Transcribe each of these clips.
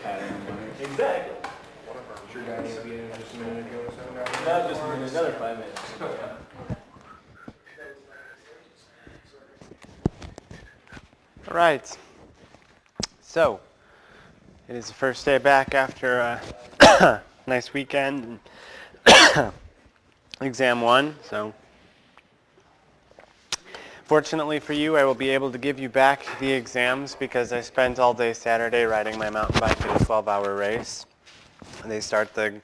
pattern. Exactly. Sure guys will be in just a minute ago, so Not just a minute, another 5 minutes. All right. So, it is the first day back after a nice weekend. Exam 1, so fortunately for you, I will be able to give you back the exams because I spent all day Saturday riding my mountain bike in a 12-hour race. They start the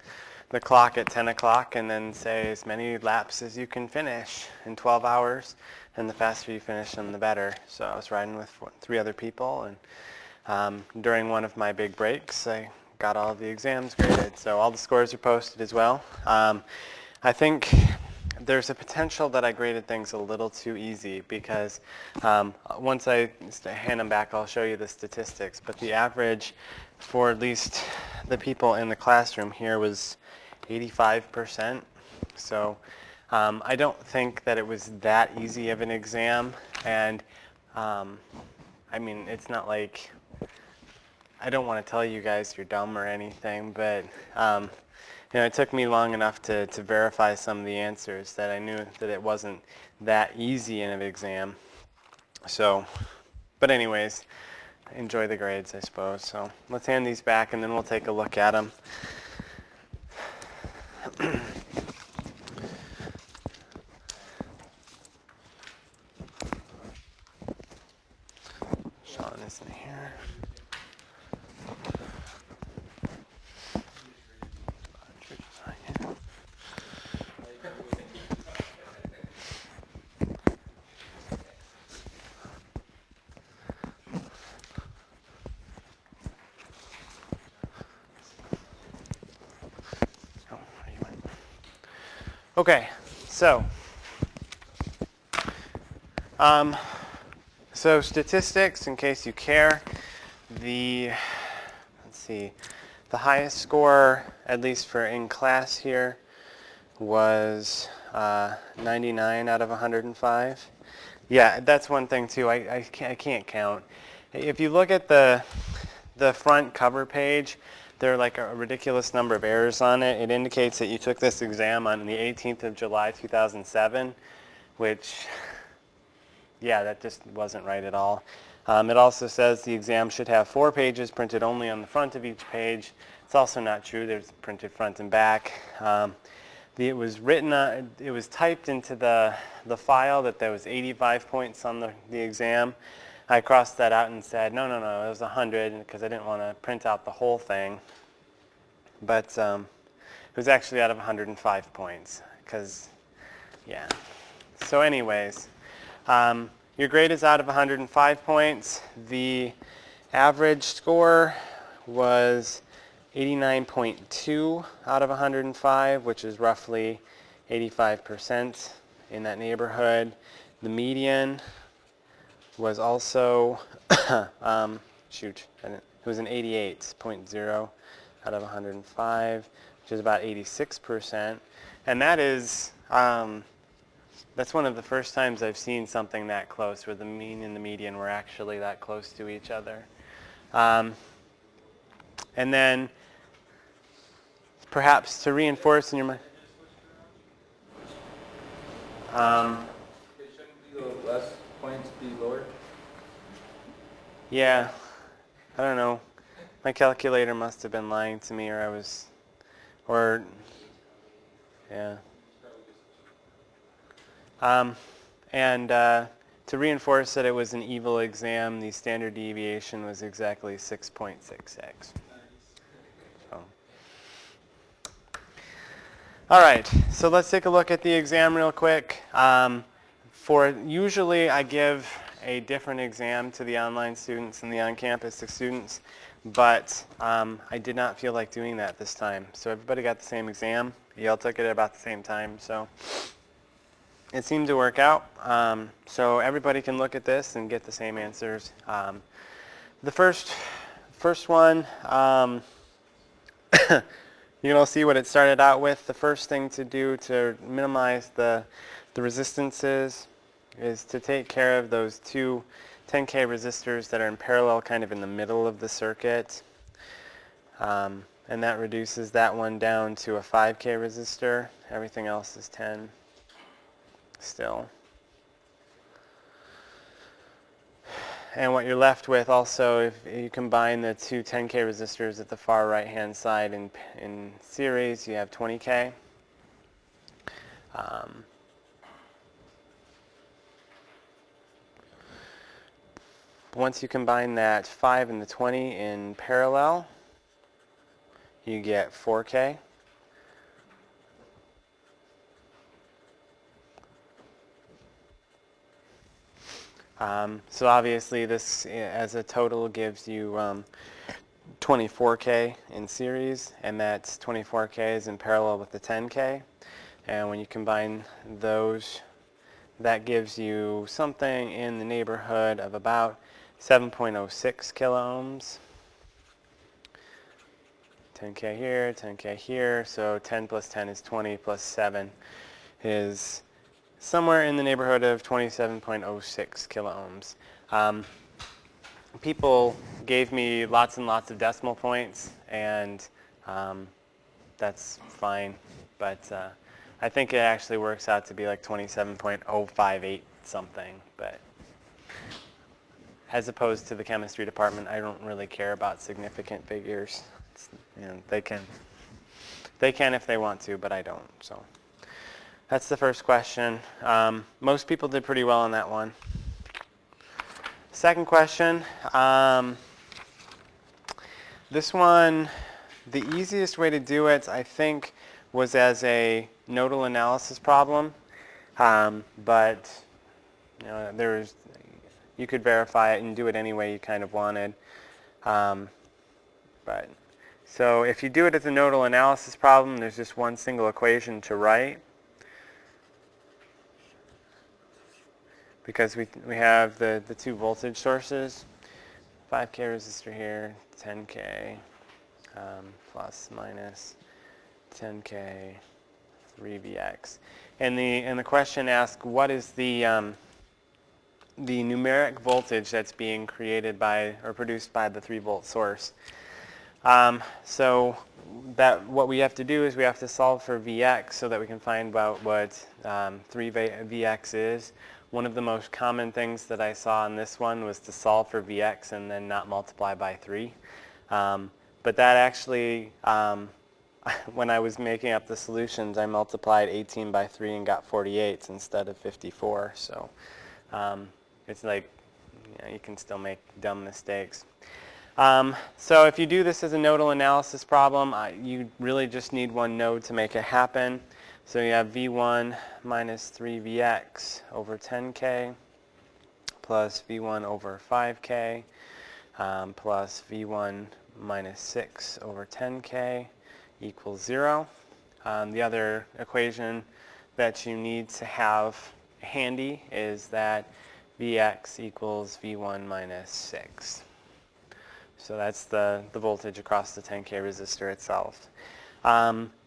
clock at 10 o'clock and then say as many laps as you can finish in 12 hours, and the faster you finish them, the better. So I was riding with 3 other people, and during one of my big breaks, I got all the exams graded. So all the scores are posted as well. I think there's a potential that I graded things a little too easy because once I hand them back, I'll show you the statistics. But the average for at least the people in the classroom here was 85%. So I don't think that it was that easy of an exam. And I mean, it's not like, I don't want to tell you guys you're dumb or anything, but it took me long enough to verify some of the answers that I knew that it wasn't that easy in an exam. So, but anyways, enjoy the grades, I suppose. So let's hand these back and then we'll take a look at them. Sean isn't here. Okay, so statistics, in case you care, the highest score, at least for in class here, was 99 out of 105. Yeah, that's one thing too. I can't count. If you look at the front cover page, there are like a ridiculous number of errors on it. It indicates that you took this exam on the 18th of July 2007, which, yeah, that just wasn't right at all. It also says the exam should have 4 pages printed only on the front of each page. It's also not true. There's printed front and back. It was written on, it was typed into the file that there was 85 points on the exam. I crossed that out and said, no, it was 100 because I didn't want to print out the whole thing. But it was actually out of 105 points because, yeah. So anyways, your grade is out of 105 points. The average score was 89.2 out of 105, which is roughly 85% in that neighborhood. The median was also, it was an 88.0 out of 105, which is about 86%. And that is, that's one of the first times I've seen something that close, where the mean and the median were actually that close to each other. And then, perhaps to reinforce in your mind, Shouldn't the less points be lower? yeah, I don't know. My calculator must have been lying to me, yeah. And to reinforce that it was an evil exam, the standard deviation was exactly 6.66. So. All right, so let's take a look at the exam real quick. Usually I give a different exam to the online students and the on-campus students, but I did not feel like doing that this time. So everybody got the same exam. You all took it at about the same time, so it seemed to work out. So everybody can look at this and get the same answers. The first one, you can all see what it started out with. The first thing to do to minimize the resistances is to take care of those 2 10K resistors that are in parallel kind of in the middle of the circuit. And that reduces that one down to a 5K resistor. Everything else is 10 still. And what you're left with also, if you combine the two 10K resistors at the far right hand side in series, you have 20K. Once you combine that 5 and the 20 in parallel, you get 4K. So obviously this as a total gives you 24K in series, and that 24K is in parallel with the 10K. And when you combine those, that gives you something in the neighborhood of about 7.06 kilo ohms. 10K here, 10K here, so 10 plus 10 is 20 plus 7 is somewhere in the neighborhood of 27.06 kilo ohms. People gave me lots and lots of decimal points, and that's fine, but I think it actually works out to be like 27.058 something, but as opposed to the chemistry department, I don't really care about significant figures. They can if they want to, but I don't. So that's the first question. Most people did pretty well on that one. Second question. This one, the easiest way to do it, I think, was as a nodal analysis problem, but you could verify it and do it any way you kind of wanted. So if you do it as a nodal analysis problem, there's just one single equation to write, because we have the two voltage sources, 5K resistor here, 10K plus minus 10K 3Vx, and the question asks what is the numeric voltage that's being created by or produced by the 3-volt source. So what we have to do is we have to solve for Vx so that we can find out what 3Vx is. One of the most common things that I saw on this one was to solve for Vx and then not multiply by 3. But that actually, when I was making up the solutions, I multiplied 18 by 3 and got 48 instead of 54. So it's like, you can still make dumb mistakes. So if you do this as a nodal analysis problem, you really just need one node to make it happen. So you have V1 minus 3Vx over 10K plus V1 over 5K plus V1 minus 6 over 10K equals 0. The other equation that you need to have handy is that Vx equals V1 minus 6. So that's the voltage across the 10K resistor itself.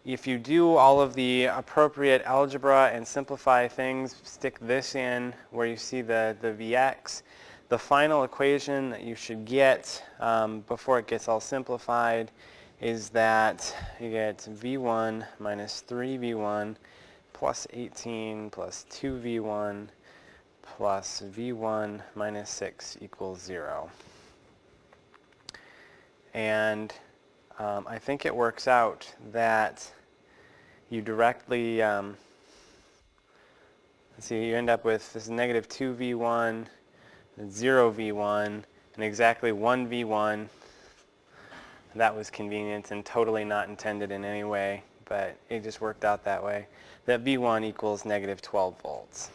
If you do all of the appropriate algebra and simplify things, stick this in where you see the Vx, the final equation that you should get before it gets all simplified is that you get V1 minus 3V1 plus 18 plus 2V1 plus V1 minus 6 equals 0. And I think it works out that you directly, let's see, you end up with this negative 2V1, 0V1, and exactly 1V1. That was convenient and totally not intended in any way, but it just worked out that way. That V1 equals negative 12 volts.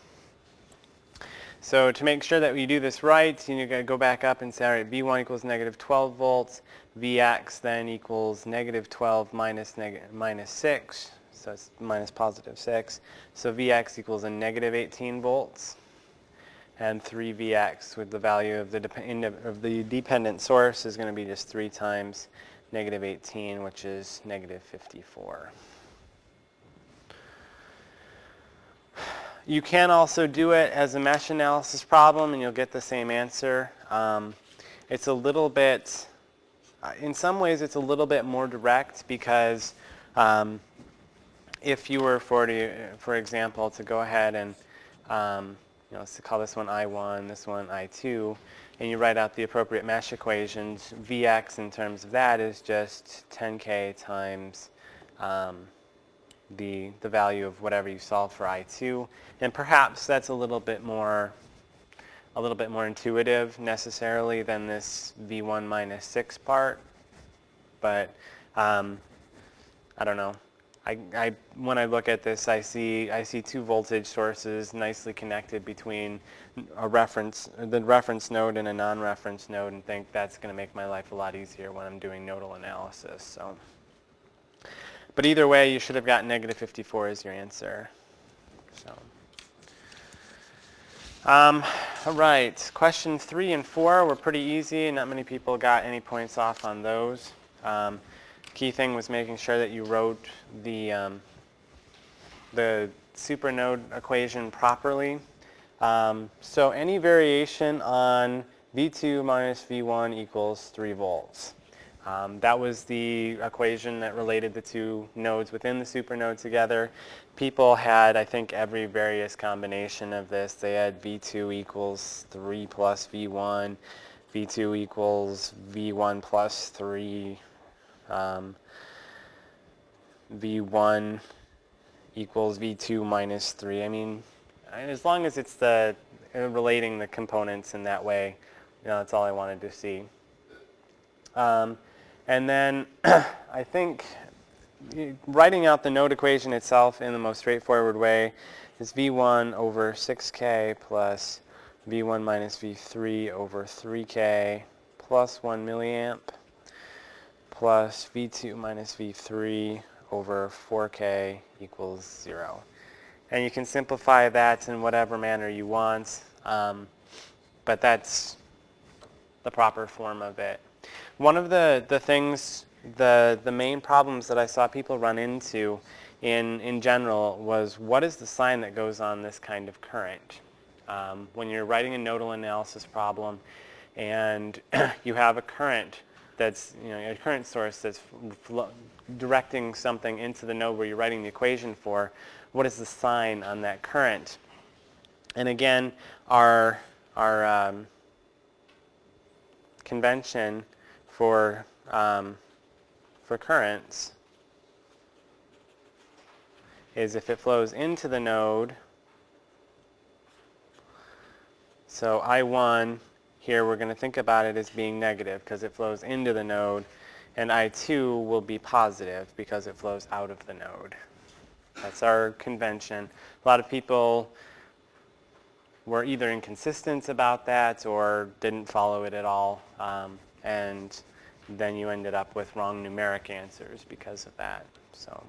So to make sure that we do this right, you got to go back up and say, all right, V1 equals negative 12 volts. Vx then equals negative 12 minus 6, so it's minus positive 6. So Vx equals a negative 18 volts. And 3Vx with the value of the dependent source is going to be just 3 times negative 18, which is negative 54. You can also do it as a mesh analysis problem, and you'll get the same answer. It's a little bit in some ways it's a little bit more direct because if you were for example, to go ahead and let's call this one I1, this one I2, and you write out the appropriate mesh equations, Vx in terms of that is just 10k times the value of whatever you solve for I2, and perhaps that's a little bit more intuitive necessarily than this V1 minus 6 part, but I don't know. When I look at this, I see two voltage sources nicely connected between the reference node and a non-reference node, and think that's going to make my life a lot easier when I'm doing nodal analysis. So, but either way, you should have got negative 54 as your answer. So, all right, question 3 and 4 were pretty easy. Not many people got any points off on those. Key thing was making sure that you wrote the supernode equation properly. So any variation on V2 minus V1 equals 3 volts. That was the equation that related the two nodes within the supernode together. People had, I think, every various combination of this. They had V2 equals 3 plus V1, V2 equals V1 plus 3, V1 equals V2 minus 3. I mean, as long as it's relating the components in that way, that's all I wanted to see. And then I think writing out the node equation itself in the most straightforward way is V1 over 6K plus V1 minus V3 over 3K plus 1 milliamp plus V2 minus V3 over 4K equals 0. And you can simplify that in whatever manner you want, but that's the proper form of it. One of the things, the main problems that I saw people run into in general was, what is the sign that goes on this kind of current? When you're writing a nodal analysis problem and you have a current that's, a current source that's directing something into the node where you're writing the equation for, what is the sign on that current? And again, our convention for currents is if it flows into the node. So I1 here, we're going to think about it as being negative because it flows into the node, and I2 will be positive because it flows out of the node. That's our convention. A lot of people were either inconsistent about that or didn't follow it at all, and then you ended up with wrong numeric answers because of that. So,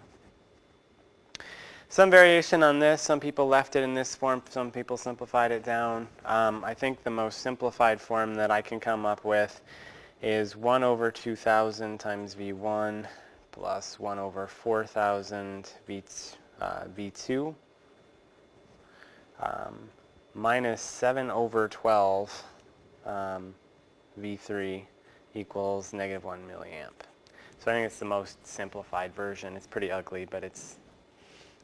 some variation on this. Some people left it in this form. Some people simplified it down. I think the most simplified form that I can come up with is 1 over 2,000 times V1 plus 1 over 4,000 V2 minus 7 over 12 V3 equals negative 1 milliamp. So I think it's the most simplified version. It's pretty ugly, but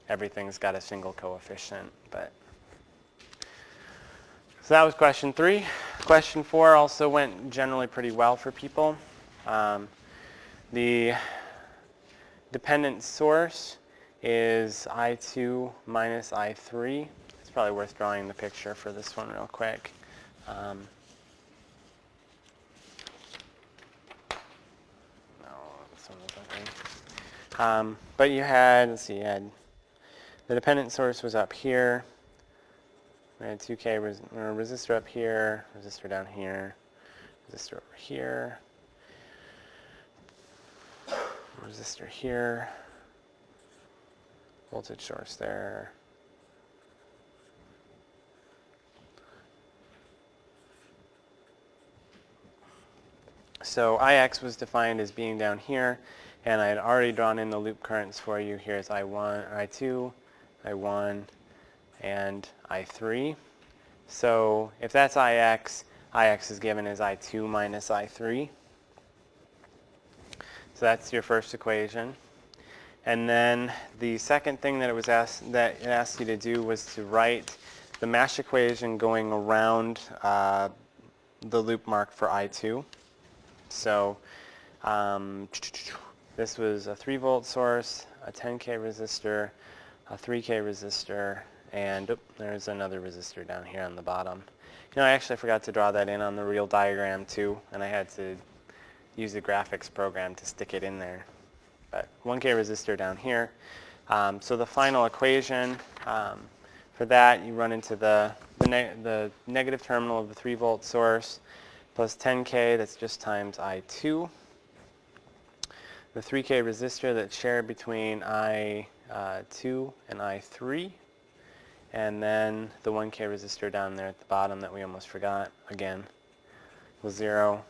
everything's got a single coefficient. So that was question 3. Question 4 also went generally pretty well for people. The dependent source is I2 minus I3. It's probably worth drawing the picture for this one real quick. This one was okay. But you had, the dependent source was up here. We had 2K resistor up here, resistor down here, resistor over here, resistor here, voltage source there. So Ix was defined as being down here, and I had already drawn in the loop currents for you. Here's I1, I2, I1, and I3. So if that's Ix, Ix is given as I2 minus I3. So that's your first equation. And then the second thing that it asked you to do was to write the mesh equation going around the loop mark for I2. So this was a 3 volt source, a 10K resistor, a 3K resistor, and there's another resistor down here on the bottom. You know, I actually forgot to draw that in on the real diagram too, and I had to use the graphics program to stick it in there. But 1K resistor down here. So the final equation for that, you run into the negative terminal of the 3 volt source plus 10K, that's just times I2. The 3K resistor that's shared between I2 and I3. And then the 1K resistor down there at the bottom that we almost forgot, again, was 0.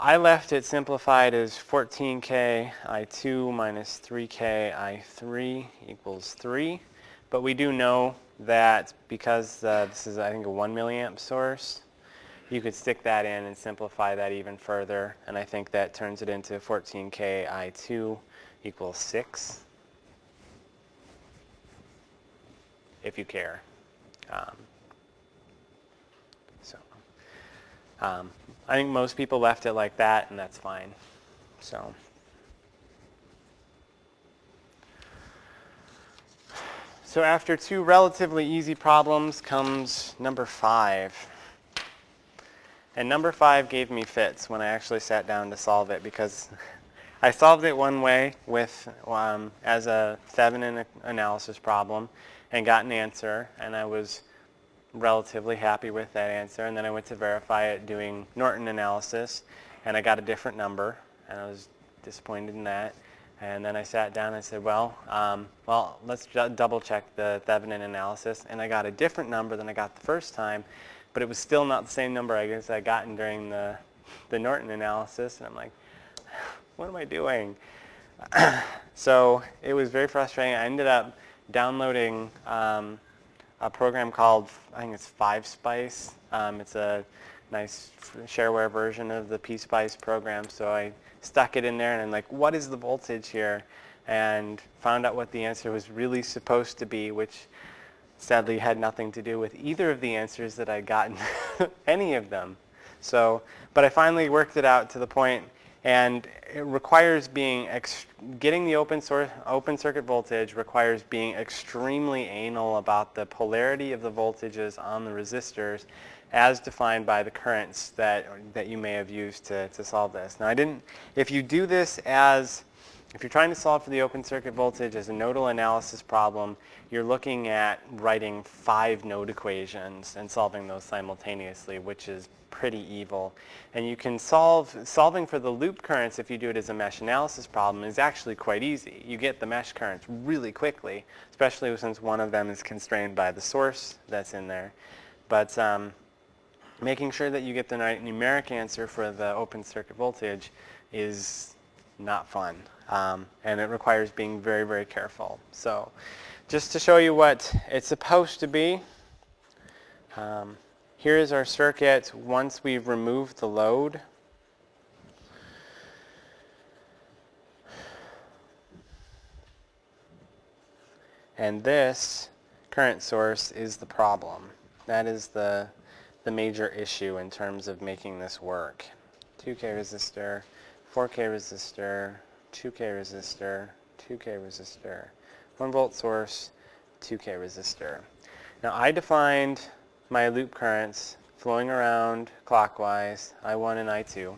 I left it simplified as 14K I2 minus 3K I3 equals 3. But we do know that because this is, I think, a 1 milliamp source, you could stick that in and simplify that even further. And I think that turns it into 14K I2 equals 6. If you care. I think most people left it like that, and that's fine. So after 2 relatively easy problems comes number 5. And number 5 gave me fits when I actually sat down to solve it, because I solved it one way with as a Thevenin analysis problem and got an answer, and I was relatively happy with that answer. And then I went to verify it doing Norton analysis, and I got a different number, and I was disappointed in that. And then I sat down and I said, well, let's double check the Thevenin analysis, and I got a different number than I got the first time, but it was still not the same number I guess I gotten during the Norton analysis, and I'm like, what am I doing? So it was very frustrating. I ended up downloading a program called, I think it's FiveSpice. It's a nice shareware version of the PSpice program. So I stuck it in there and I'm like, what is the voltage here? And found out what the answer was really supposed to be, which sadly had nothing to do with either of the answers that I'd gotten, any of them. So, but I finally worked it out to the point, and it requires getting the open circuit voltage requires being extremely anal about the polarity of the voltages on the resistors as defined by the currents that you may have used to solve this. Now if you do this if you're trying to solve for the open circuit voltage as a nodal analysis problem, you're looking at writing 5 node equations and solving those simultaneously, which is pretty evil. And you can solving for the loop currents, if you do it as a mesh analysis problem, is actually quite easy. You get the mesh currents really quickly, especially since one of them is constrained by the source that's in there. But making sure that you get the right numeric answer for the open circuit voltage is not fun. And it requires being very, very careful. So just to show you what it's supposed to be, here is our circuit once we've removed the load. And this current source is the problem. That is the major issue in terms of making this work. 2K resistor, 4K resistor, 2K resistor, 2K resistor, 1 volt source, 2K resistor. Now I defined my loop currents flowing around clockwise, I1 and I2,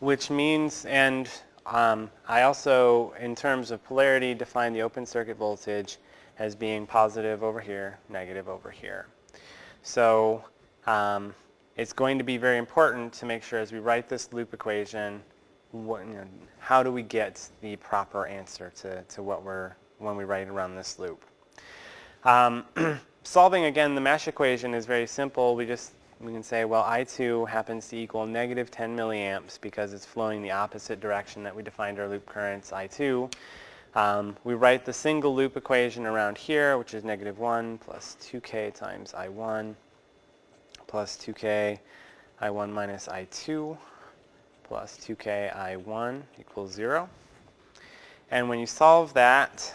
which means, and I also, in terms of polarity, defined the open circuit voltage as being positive over here, negative over here. So it's going to be very important to make sure as we write this loop equation, how do we get the proper answer to when we write around this loop. Solving again the mesh equation is very simple. We can say, well, I2 happens to equal negative 10 milliamps because it's flowing the opposite direction that we defined our loop currents, I2. We write the single loop equation around here, which is negative 1 plus 2K times I1 plus 2K I1 minus I2 plus 2k I1 equals 0. And when you solve that,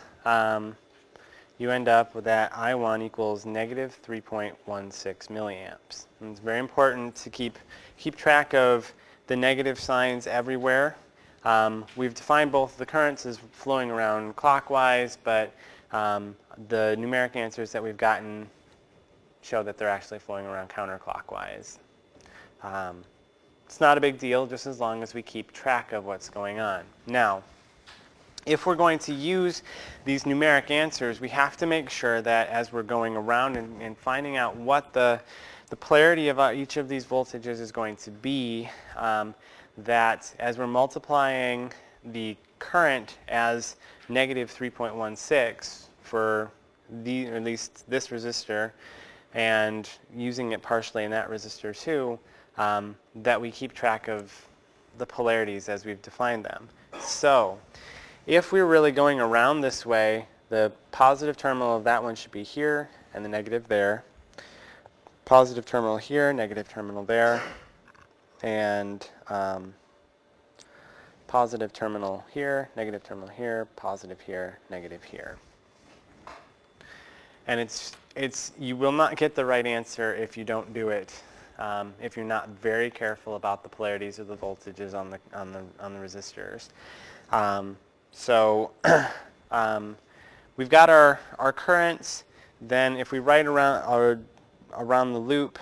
you end up with that I1 equals negative 3.16 milliamps. And it's very important to keep track of the negative signs everywhere. We've defined both the currents as flowing around clockwise, but the numeric answers that we've gotten show that they're actually flowing around counterclockwise. It's not a big deal, just as long as we keep track of what's going on. Now, if we're going to use these numeric answers, we have to make sure that as we're going around and finding out what the polarity of each of these voltages is going to be, that as we're multiplying the current as negative 3.16 for or at least this resistor, and using it partially in that resistor too, that we keep track of the polarities as we've defined them. So if we're really going around this way, the positive terminal of that one should be here and the negative there. Positive terminal here, negative terminal there, and positive terminal here, negative terminal here, positive here, negative here. And you will not get the right answer if you don't do it, if you're not very careful about the polarities of the voltages on the resistors. So we've got our currents. Then if we write around the loop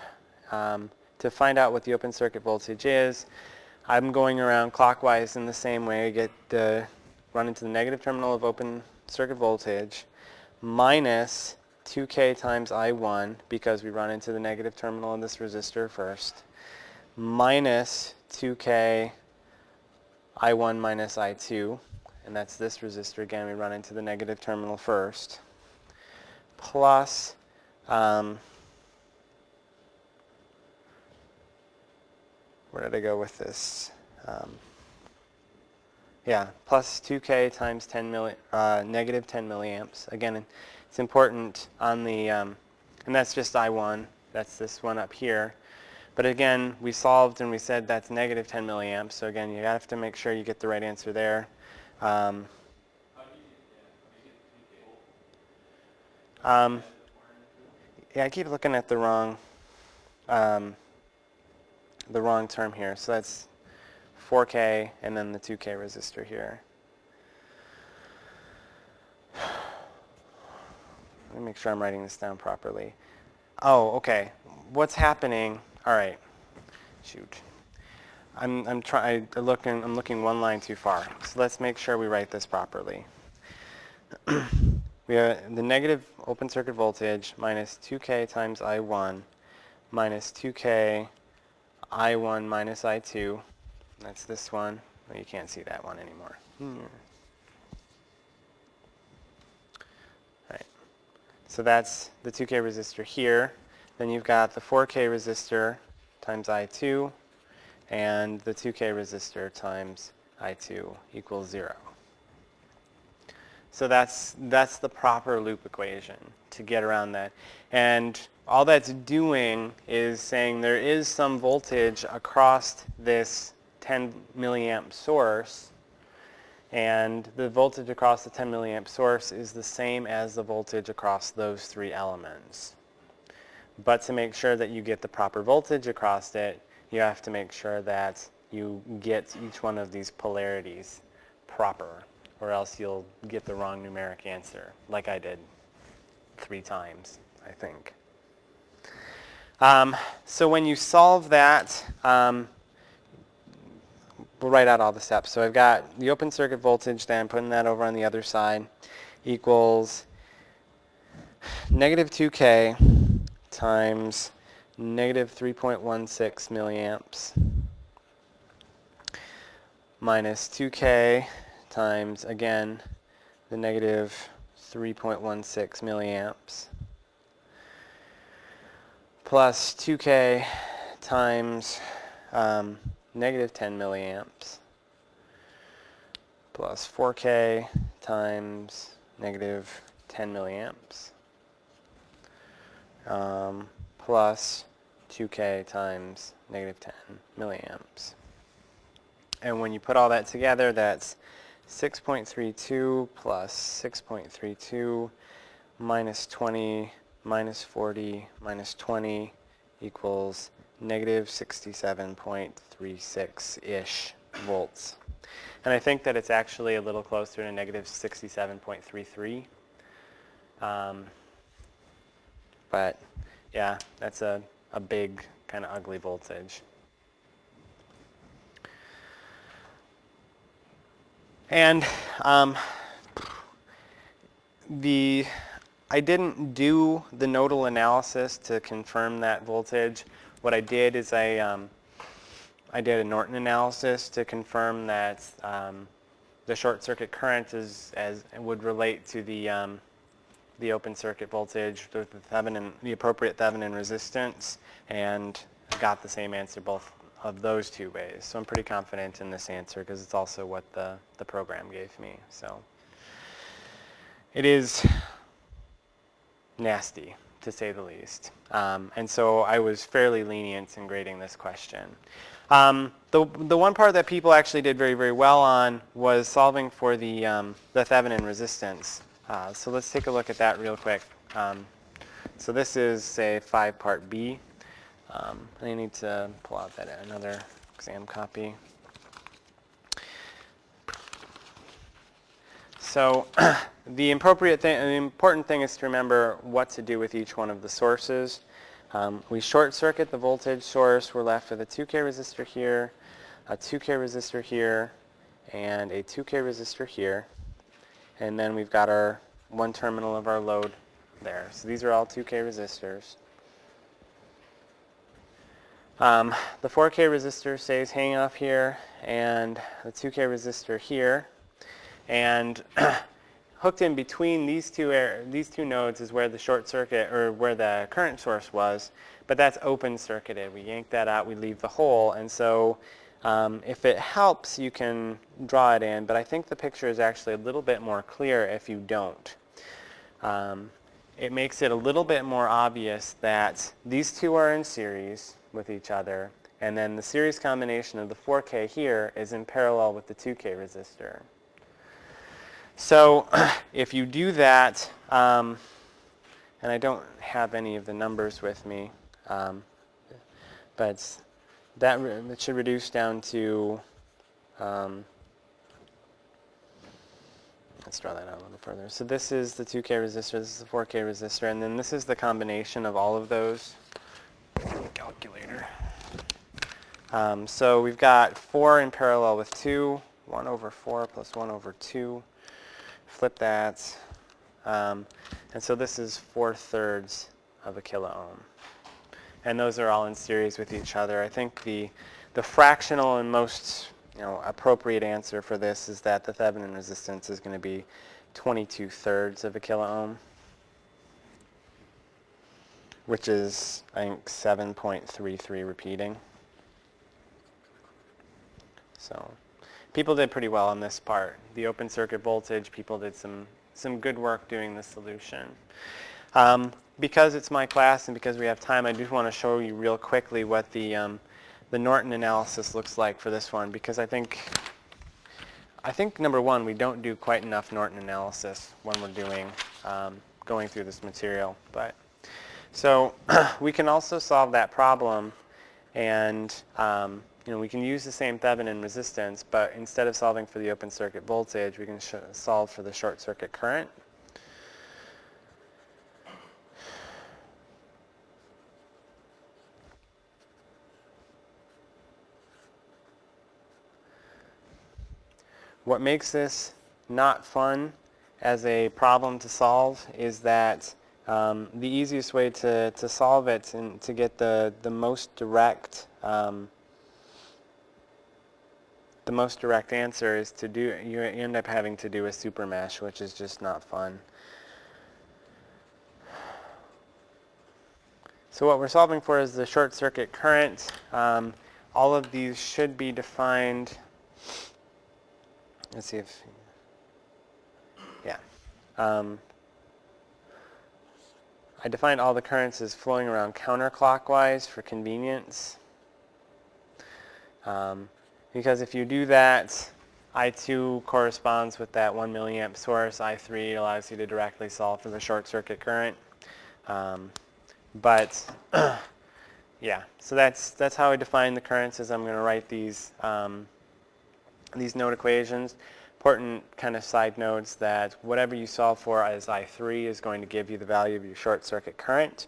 to find out what the open circuit voltage is, I'm going around clockwise in the same way. I run into the negative terminal of open circuit voltage minus 2k times I1, because we run into the negative terminal of this resistor first, minus 2k I1 minus I2, and that's this resistor. Again, we run into the negative terminal first, plus where did I go with this? Plus 2k times negative 10 milliamps. Again, it's important on the, and that's just I1. That's this one up here. But again, we solved and we said that's negative 10 milliamps. So again, you have to make sure you get the right answer there. Yeah, I keep looking at the wrong term here. So that's 4K and then the 2K resistor here. Let me make sure I'm writing this down properly. Oh, okay. What's happening? All right. Shoot. I'm looking one line too far. So let's make sure we write this properly. We have the negative open circuit voltage minus 2K times I1 minus 2K I1 minus I2. That's this one. Well, you can't see that one anymore. Right. So that's the 2K resistor here. Then you've got the 4K resistor times I2 and the 2K resistor times I2 equals 0. So that's the proper loop equation to get around that. And all that's doing is saying there is some voltage across this 10 milliamp source, and the voltage across the 10 milliamp source is the same as the voltage across those three elements. But to make sure that you get the proper voltage across it, you have to make sure that you get each one of these polarities proper, or else you'll get the wrong numeric answer, like I did 3 times, I think. So when you solve that, we'll write out all the steps. So I've got the open circuit voltage, then I'm putting that over on the other side, equals negative 2K times negative 3.16 milliamps minus 2K times, again, the negative 3.16 milliamps plus 2K times negative 10 milliamps plus 4K times negative 10 milliamps plus 2K times negative 10 milliamps. And when you put all that together, that's 6.32 plus 6.32 minus 20 minus 40 minus 20 equals negative 67.36-ish volts. And I think that it's actually a little closer to negative 67.33. But yeah, that's a big kind of ugly voltage. And I didn't do the nodal analysis to confirm that voltage. What I did is I did a Norton analysis to confirm that the short circuit current would relate to the open circuit voltage with the appropriate Thevenin resistance, and I got the same answer both of those two ways. So I'm pretty confident in this answer because it's also what the program gave me. So it is nasty, to say the least. And so I was fairly lenient in grading this question. The one part that people actually did very, very well on was solving for the Thevenin resistance. So let's take a look at that real quick. So this is, say, 5 part B. I need to pull out another exam copy. So the important thing is to remember what to do with each one of the sources. We short circuit the voltage source. We're left with a 2K resistor here, a 2K resistor here, and a 2K resistor here. And then we've got our one terminal of our load there. So these are all 2K resistors. The 4K resistor stays hanging off here, and the 2K resistor here. And hooked in between these two nodes is where the short circuit, or where the current source was, but that's open circuited. We yank that out, we leave the hole, and so if it helps, you can draw it in, but I think the picture is actually a little bit more clear if you don't. It makes it a little bit more obvious that these two are in series with each other, and then the series combination of the 4K here is in parallel with the 2K resistor. So if you do that, and I don't have any of the numbers with me, but it should reduce down to, let's draw that out a little further. So this is the 2K resistor, this is the 4K resistor, and then this is the combination of all of those. Calculator. So we've got 4 in parallel with 2, 1 over 4 plus 1 over 2. Flip that. And so this is 4/3 of a kilo ohm. And those are all in series with each other. I think the fractional and most appropriate answer for this is that the Thevenin resistance is going to be 22/3 of a kilo ohm, which is, I think, 7.33 repeating. So people did pretty well on this part. The open circuit voltage, people did some good work doing the solution. Because it's my class and because we have time, I do want to show you real quickly what the Norton analysis looks like for this one, because I think number one, we don't do quite enough Norton analysis when we're doing going through this material. But so we can also solve that problem, and we can use the same Thevenin resistance, but instead of solving for the open circuit voltage, we can solve for the short circuit current. What makes this not fun as a problem to solve is that the easiest way to solve it and to get the most direct answer is you end up having to do a super mesh, which is just not fun. So what we're solving for is the short circuit current. All of these should be defined. Let's see if, yeah. I defined all the currents as flowing around counterclockwise for convenience. Because if you do that, I2 corresponds with that 1 milliamp source. I3 allows you to directly solve for the short circuit current. But yeah, so that's how I define the currents. Is I'm going to write these node equations. Important kind of side notes that whatever you solve for as I3 is going to give you the value of your short circuit current.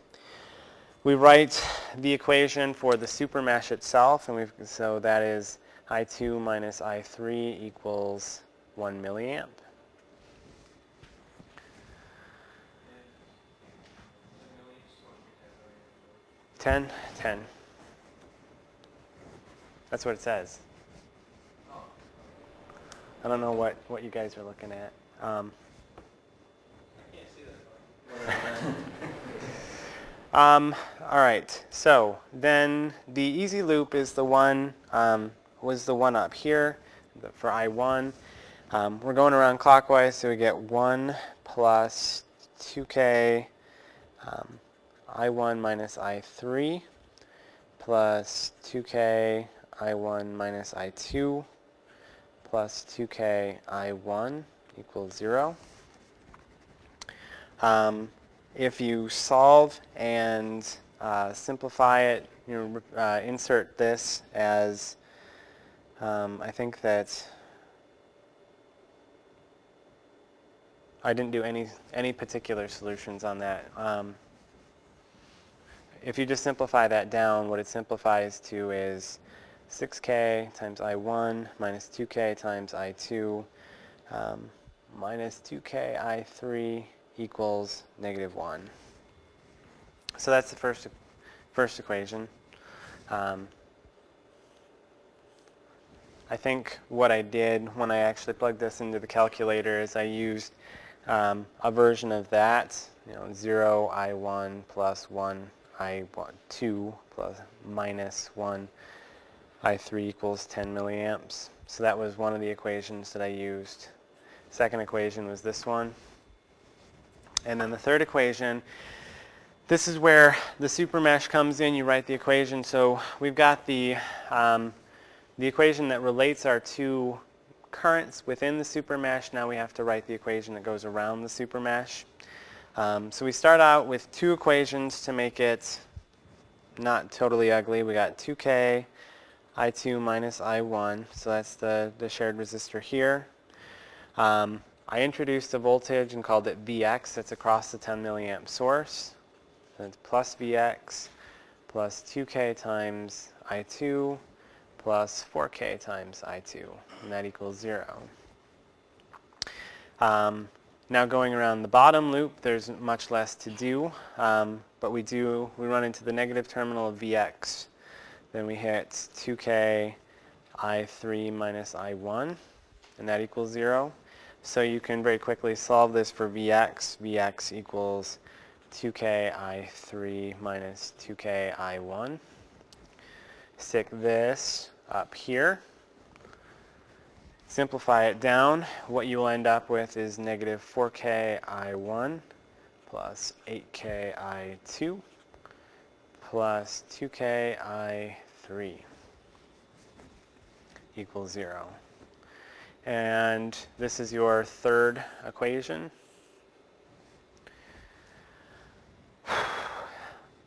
We write the equation for the supermesh itself, and so that is I2 minus I3 equals 1 milliamp. Ten. That's what it says. I don't know what you guys are looking at. All right, so then the easy loop is the one, was the one up here for I1. We're going around clockwise, so we get 1 plus 2k I1 minus I3 plus 2k I1 minus I2 plus 2k I1 equals 0. If you solve and simplify it, insert this as, I think that I didn't do any particular solutions on that. If you just simplify that down, what it simplifies to is 6k times I1 minus 2k times I2 minus 2k I3 equals negative 1. So that's the first equation. I think what I did when I actually plugged this into the calculator is I used a version of that, 0 I1 plus 1 I2 plus minus 1 I3 equals 10 milliamps. So that was one of the equations that I used. Second equation was this one. And then the third equation, this is where the supermesh comes in. You write the equation. So we've got the equation that relates our two currents within the supermesh. Now we have to write the equation that goes around the supermesh. So we start out with two equations to make it not totally ugly. We got 2k I2 minus I1. So that's the shared resistor here. I introduced a voltage and called it Vx. That's across the 10 milliamp source. So it's plus Vx plus 2k times I2 plus 4k times I2, and that equals 0. Now going around the bottom loop, there's much less to do, but we run into the negative terminal of Vx. Then we hit 2k I3 minus I1, and that equals 0. So you can very quickly solve this for Vx. Vx equals 2k I3 minus 2k I1. Stick this up here. Simplify it down. What you will end up with is negative 4k I1 plus 8k I2 plus 2k I3 equals 0. And this is your third equation.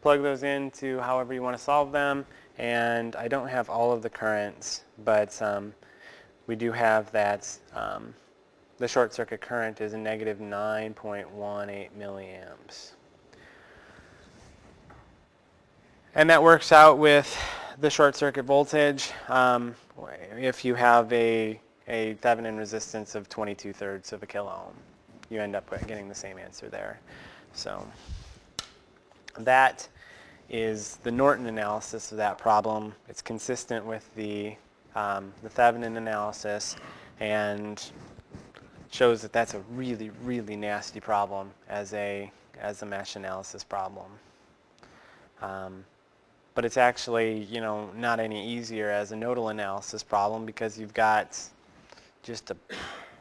Plug those into however you want to solve them. And I don't have all of the currents, but we do have that the short circuit current is a negative 9.18 milliamps. And that works out with the short circuit voltage. If you have a Thevenin resistance of 22/3 of a kilo ohm, you end up getting the same answer there. So that is the Norton analysis of that problem. It's consistent with the Thevenin analysis and shows that that's a really, really nasty problem as a mesh analysis problem. But it's actually, not any easier as a nodal analysis problem because you've got just a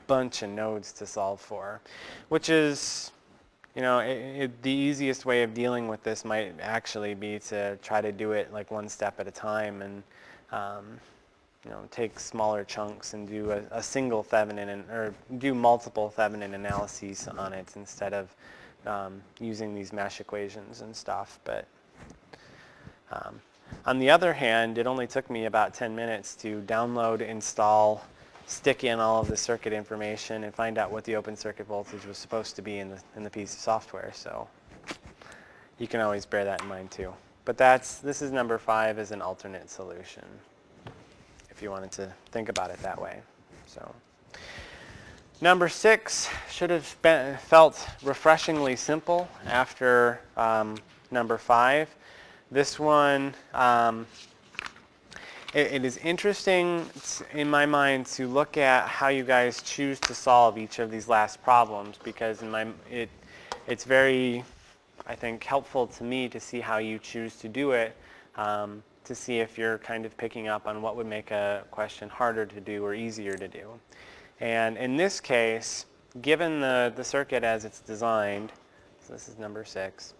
bunch of nodes to solve for, which is, the easiest way of dealing with this might actually be to try to do it like one step at a time and take smaller chunks and do a single Thevenin or do multiple Thevenin analyses on it instead of using these mesh equations and stuff. But on the other hand, it only took me about 10 minutes to download, install, stick in all of the circuit information, and find out what the open circuit voltage was supposed to be in the piece of software. So you can always bear that in mind too. But this is number 5 as an alternate solution, if you wanted to think about it that way. So number 6 should have felt refreshingly simple after number 5. This one, it is interesting in my mind to look at how you guys choose to solve each of these last problems, because it's very, I think, helpful to me to see how you choose to do it, to see if you're kind of picking up on what would make a question harder to do or easier to do. And in this case, given the circuit as it's designed, so this is number 6,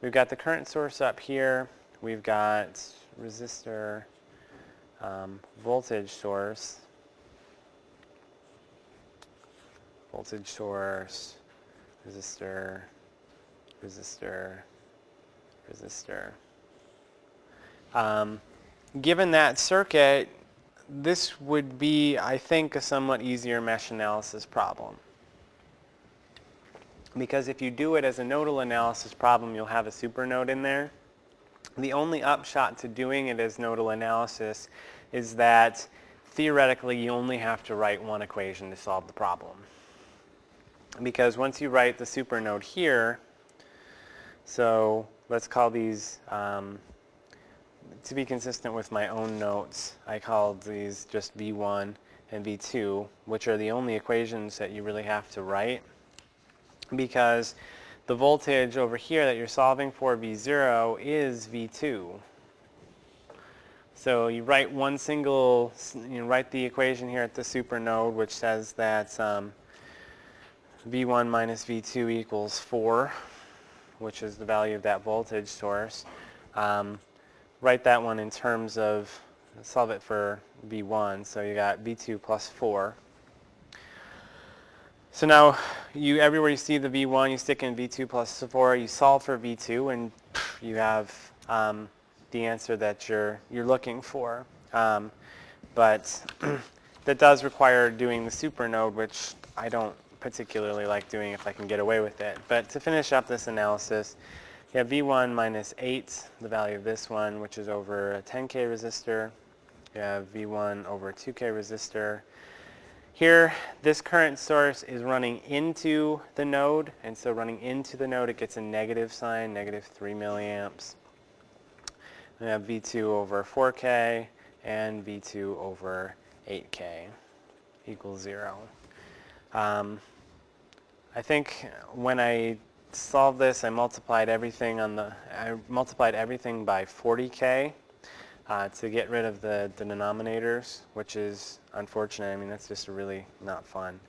we've got the current source up here, we've got resistor, voltage source, resistor, resistor. Given that circuit, this would be, I think, a somewhat easier mesh analysis problem. Because if you do it as a nodal analysis problem, you'll have a supernode in there. The only upshot to doing it as nodal analysis is that theoretically you only have to write one equation to solve the problem. Because once you write the supernode here, so let's call these, to be consistent with my own notes, I called these just V1 and V2, which are the only equations that you really have to write, because the voltage over here that you're solving for, V0, is V2. So you write one single, write the equation here at the supernode, which says that V1 minus V2 equals 4, which is the value of that voltage source. Write that one in terms of, solve it for V1, so you got V2 plus 4. So now, everywhere you see the V1, you stick in V2 plus 4, you solve for V2, and you have the answer that you're looking for. But that does require doing the supernode, which I don't particularly like doing if I can get away with it. But to finish up this analysis, you have V1 minus 8, the value of this one, which is over a 10K resistor. You have V1 over 2K resistor. Here, this current source is running into the node, and so running into the node, it gets a negative sign, negative 3 milliamps. We have V2 over 4K and V2 over 8K equals 0. I think when I solved this, I multiplied everything by 40K to get rid of the denominators, which is unfortunate. I mean, that's just really not fun.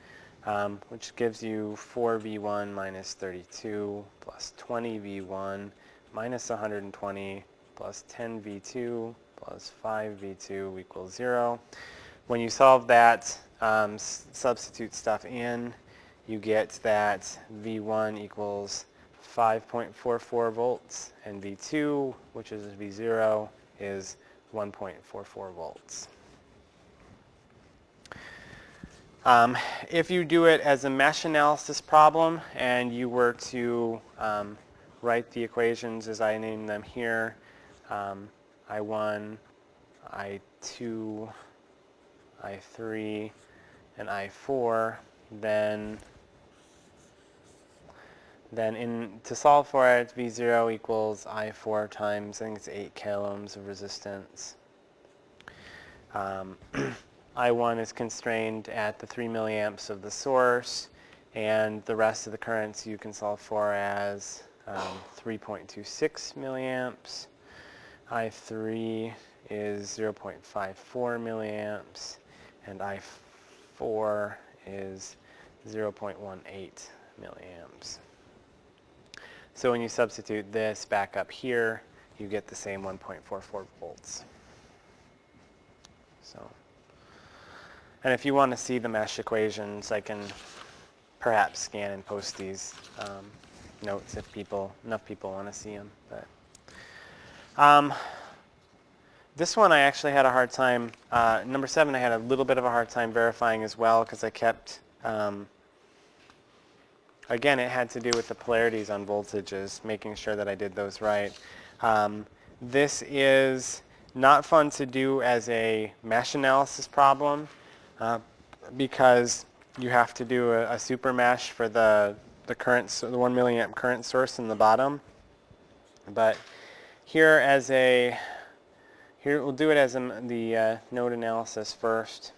Which gives you 4V1 minus 32 plus 20V1 minus 120 plus 10V2 plus 5V2 equals 0. When you solve that, substitute stuff in, you get that V1 equals 5.44 volts, and V2, which is V0, is 1.44 volts. If you do it as a mesh analysis problem and you were to write the equations as I named them here, I1, I2, I3, and I4, then to solve for it, V0 equals I4 times, I think it's 8 kiloohms of resistance. I1 is constrained at the 3 milliamps of the source, and the rest of the currents you can solve for as 3.26 milliamps. I3 is 0.54 milliamps, and I4 is 0.18 milliamps. So when you substitute this back up here, you get the same 1.44 volts. So, and if you want to see the mesh equations, I can perhaps scan and post these notes if enough people want to see them. But this one I actually had a hard time. Number 7 I had a little bit of a hard time verifying as well because I kept. Again, it had to do with the polarities on voltages, making sure that I did those right. This is not fun to do as a mesh analysis problem because you have to do a super mesh for the current, the 1 milliamp current source in the bottom. But here we'll do it as the node analysis first.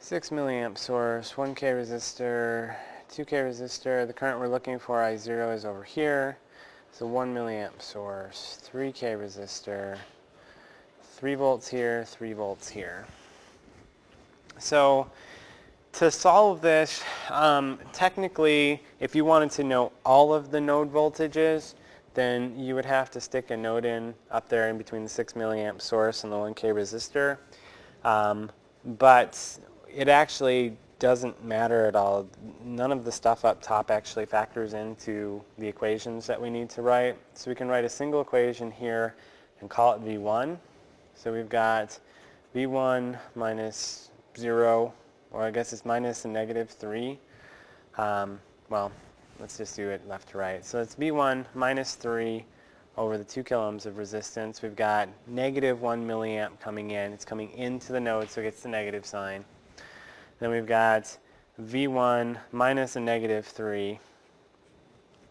6 milliamp source, 1K resistor, 2K resistor. The current we're looking for, I0, is over here. So 1 milliamp source, 3K resistor, 3 volts here, 3 volts here. So to solve this, technically, if you wanted to know all of the node voltages, then you would have to stick a node in up there in between the 6 milliamp source and the 1K resistor. But it actually doesn't matter at all. None of the stuff up top actually factors into the equations that we need to write. So we can write a single equation here and call it V1. So we've got V1 minus 0, or I guess it's minus and negative 3. Well, let's just do it left to right. So it's V1 minus 3 over the 2 kilo ohms of resistance. We've got negative 1 milliamp coming in. It's coming into the node, so it gets the negative sign. Then we've got V1 minus a negative 3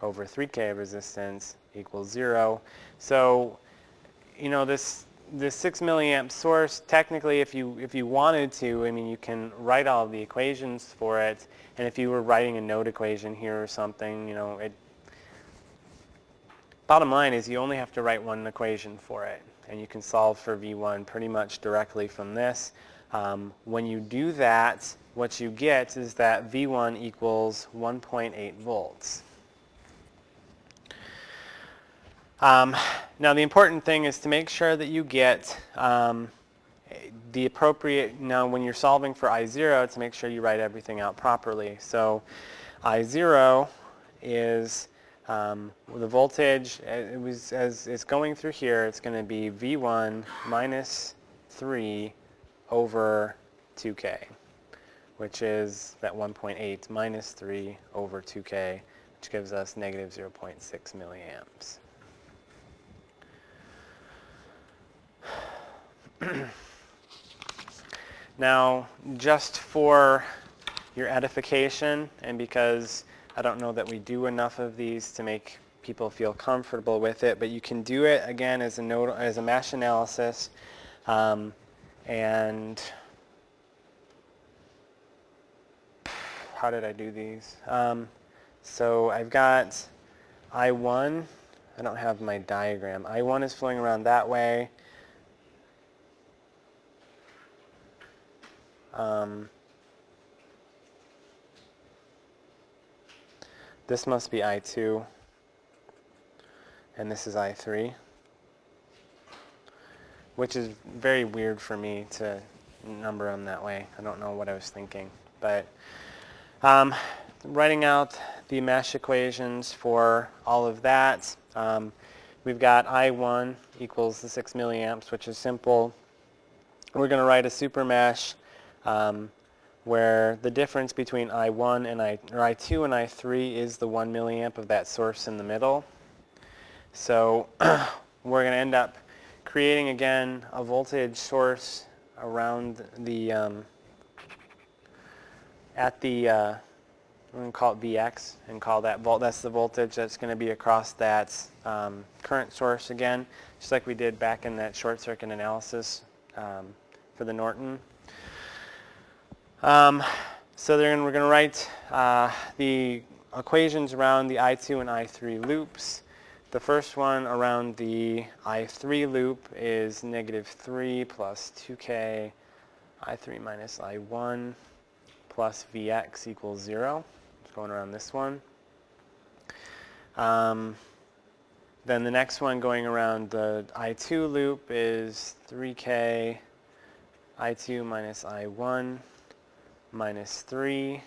over 3K resistance equals 0. So, you know, this 6 milliamp source, technically, if you wanted to, I mean, you can write all the equations for it. And if you were writing a node equation here or something, you know, bottom line is you only have to write one equation for it. And you can solve for V1 pretty much directly from this. When you do that, what you get is that V1 equals 1.8 volts. Now the important thing is to make sure that you get the appropriate, now when you're solving for I0, to make sure you write everything out properly. So I0 is the voltage, as it's going through here, it's going to be V1 minus 3 over 2K, which is that 1.8 minus 3 over 2K, which gives us negative 0.6 milliamps. Now, just for your edification, and because I don't know that we do enough of these to make people feel comfortable with it, but you can do it again as a mesh analysis. And how did I do these? So I've got I1. I don't have my diagram. I1 is flowing around that way. This must be I2, and this is I3, which is very weird for me to number them that way. I don't know what I was thinking, but writing out the mesh equations for all of that, we've got I1 equals the 6 milliamps, which is simple. We're going to write a super mesh where the difference between I1 and I2 and I3 is the 1 milliamp of that source in the middle. So we're going to end up creating again a voltage source around the we're going to call it Vx and call that that's the voltage that's going to be across that current source again, just like we did back in that short circuit analysis for the Norton. So we're going to write the equations around the I2 and I3 loops. The first one around the I3 loop is -3 plus 2k I3 minus I1 plus Vx equals 0. It's going around this one. Then the next one going around the I2 loop is 3k I2 minus I1 minus 3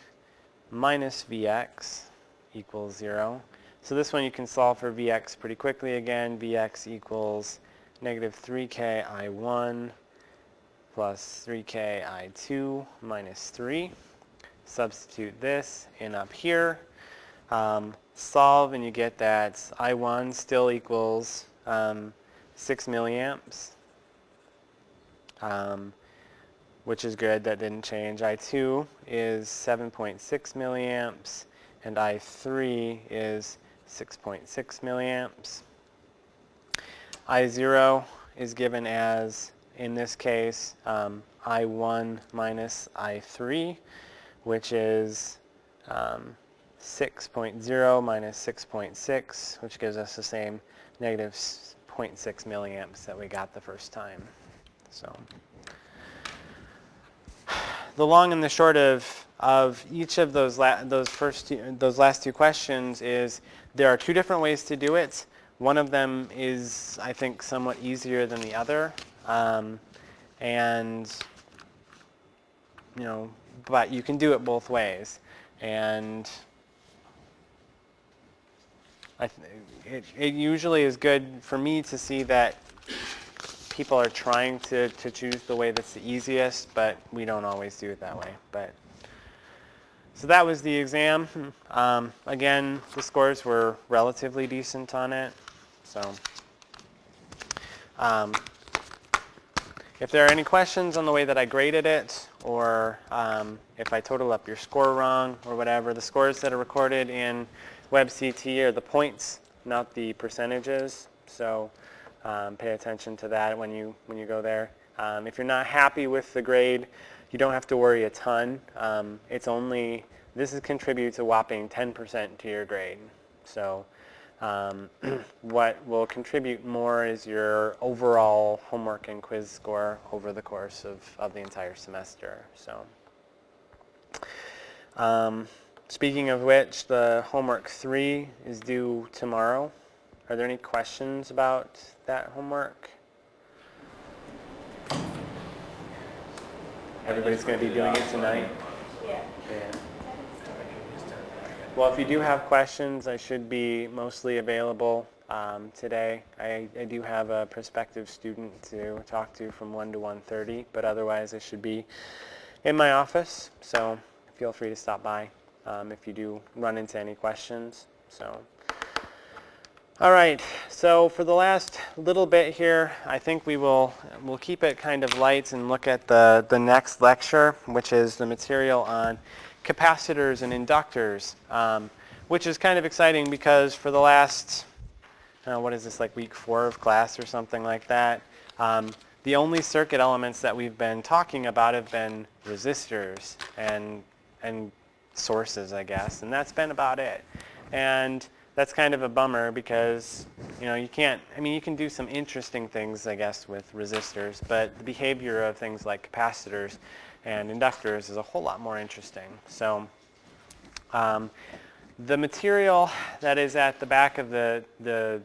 minus Vx equals 0. So this one you can solve for Vx pretty quickly again. Vx equals -3k I1 plus 3k I2 minus 3. Substitute this in up here. Solve and you get that I1 still equals 6 milliamps, which is good. That didn't change. I2 is 7.6 milliamps and I3 is 6.6 milliamps. I0 is given as, in this case, I1 minus I3, which is 6.0 minus 6.6, which gives us the same -0.6 milliamps that we got the first time. So the long and the short of each of those last two questions is there are two different ways to do it. One of them is, I think, somewhat easier than the other, and but you can do it both ways. And it usually is good for me to see that people are trying to choose the way that's the easiest, but we don't always do it that way. So that was the exam. Again, the scores were relatively decent on it. So if there are any questions on the way that I graded it, or if I total up your score wrong or whatever, the scores that are recorded in WebCT are the points, not the percentages. So pay attention to that when you go there. If you're not happy with the grade, you don't have to worry a ton. This contributes a whopping 10% to your grade. So what will contribute more is your overall homework and quiz score over the course of the entire semester. So speaking of which, the homework 3 is due tomorrow. Are there any questions about that homework? Everybody's going to be doing it tonight? Yeah. Well, if you do have questions, I should be mostly available today. I do have a prospective student to talk to from 1 to 1:30, but otherwise I should be in my office. So feel free to stop by if you do run into any questions. So. All right, so for the last little bit here, I think we'll keep it kind of light and look at the next lecture, which is the material on capacitors and inductors, which is kind of exciting because for the last, what is this, like week 4 of class or something like that, the only circuit elements that we've been talking about have been resistors and sources, I guess, and that's been about it. And that's kind of a bummer because, you can do some interesting things, I guess, with resistors, but the behavior of things like capacitors and inductors is a whole lot more interesting. So the material that is at the back of the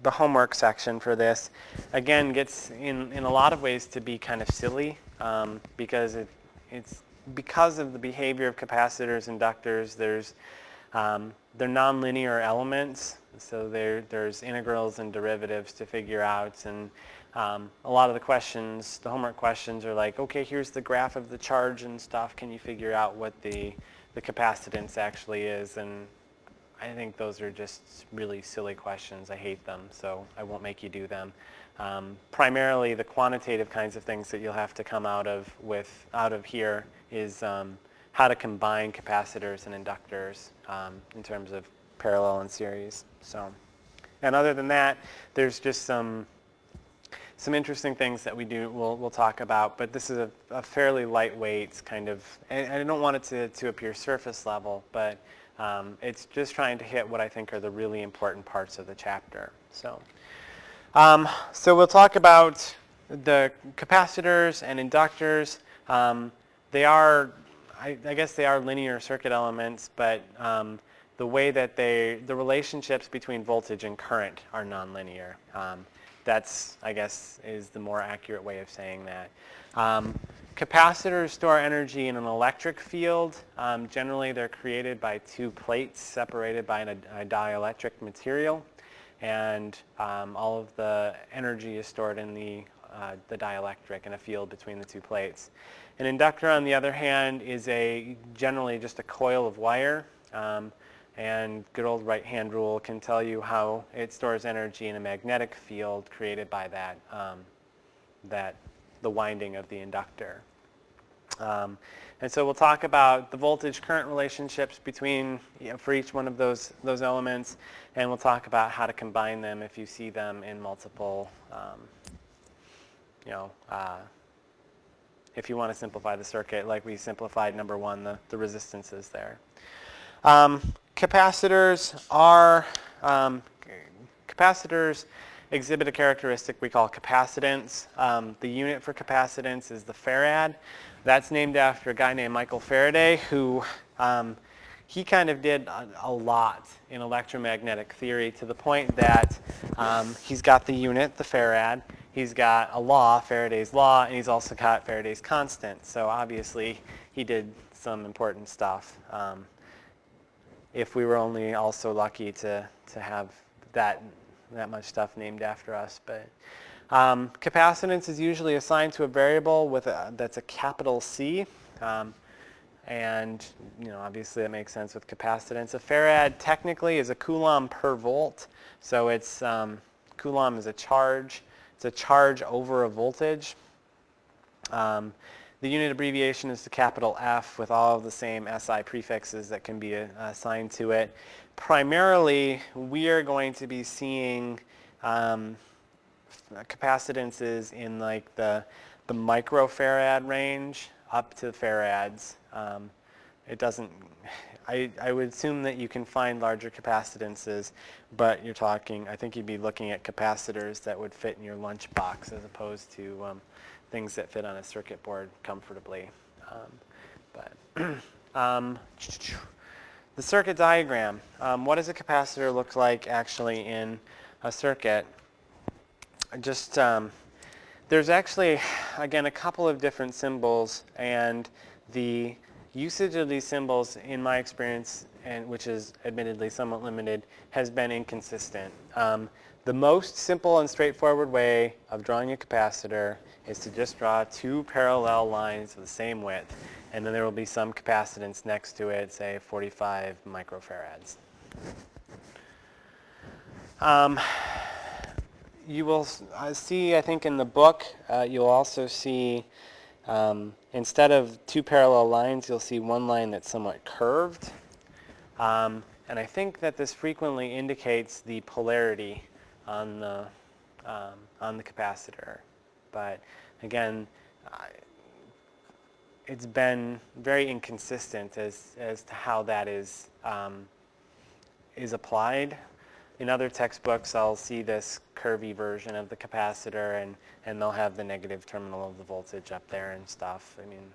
homework section for this, again, gets in a lot of ways to be kind of silly because it's because of the behavior of capacitors, inductors. They're nonlinear elements, so there's integrals and derivatives to figure out, and a lot of the questions, the homework questions, are like, okay, here's the graph of the charge and stuff. Can you figure out what the capacitance actually is? And I think those are just really silly questions. I hate them, so I won't make you do them. Primarily, the quantitative kinds of things that you'll have to come out of here is how to combine capacitors and inductors in terms of parallel and series. So, and other than that, there's just some interesting things that we'll talk about, but this is a fairly lightweight kind of, and I don't want it to appear surface level, but It's just trying to hit what I think are the really important parts of the chapter. So we'll talk about the capacitors and inductors. They are, I guess they are linear circuit elements, but the way that the relationships between voltage and current are nonlinear. That's, I guess, is the more accurate way of saying that. Capacitors store energy in an electric field. Generally, they're created by two plates separated by a dielectric material, and all of the energy is stored in the dielectric in a field between the two plates. An inductor, on the other hand, is generally just a coil of wire, and good old right-hand rule can tell you how it stores energy in a magnetic field created by the winding of the inductor. And so we'll talk about the voltage-current relationships between, for each one of those elements, and we'll talk about how to combine them if you see them in multiple, if you want to simplify the circuit, like we simplified number one, the resistances there. Capacitors exhibit a characteristic we call capacitance. The unit for capacitance is the farad. That's named after a guy named Michael Faraday, who he kind of did a lot in electromagnetic theory, to the point that he's got the unit, the farad, he's got a law, Faraday's law, and he's also got Faraday's constant. So obviously he did some important stuff. If we were only also lucky to have that much stuff named after us. But capacitance is usually assigned to a variable that's a capital C. And obviously that makes sense with capacitance. A farad technically is a coulomb per volt. So it's coulomb is a charge. It's a charge over a voltage. The unit abbreviation is the capital F, with all of the same SI prefixes that can be assigned to it. Primarily, we are going to be seeing capacitances in like the microfarad range up to farads. It doesn't. I would assume that you can find larger capacitances, but you're talking. I think you'd be looking at capacitors that would fit in your lunchbox as opposed to things that fit on a circuit board comfortably. The circuit diagram. What does a capacitor look like actually in a circuit? Just there's actually, again, a couple of different symbols, and the usage of these symbols, in my experience, and which is admittedly somewhat limited, has been inconsistent. The most simple and straightforward way of drawing a capacitor is to just draw two parallel lines of the same width, and then there will be some capacitance next to it, say 45 microfarads. You will see, I think in the book, you'll also see, instead of two parallel lines, you'll see one line that's somewhat curved. And I think that this frequently indicates the polarity on the capacitor. But again, it's been very inconsistent as to how that is applied. In other textbooks, I'll see this curvy version of the capacitor, and they'll have the negative terminal of the voltage up there and stuff. I mean,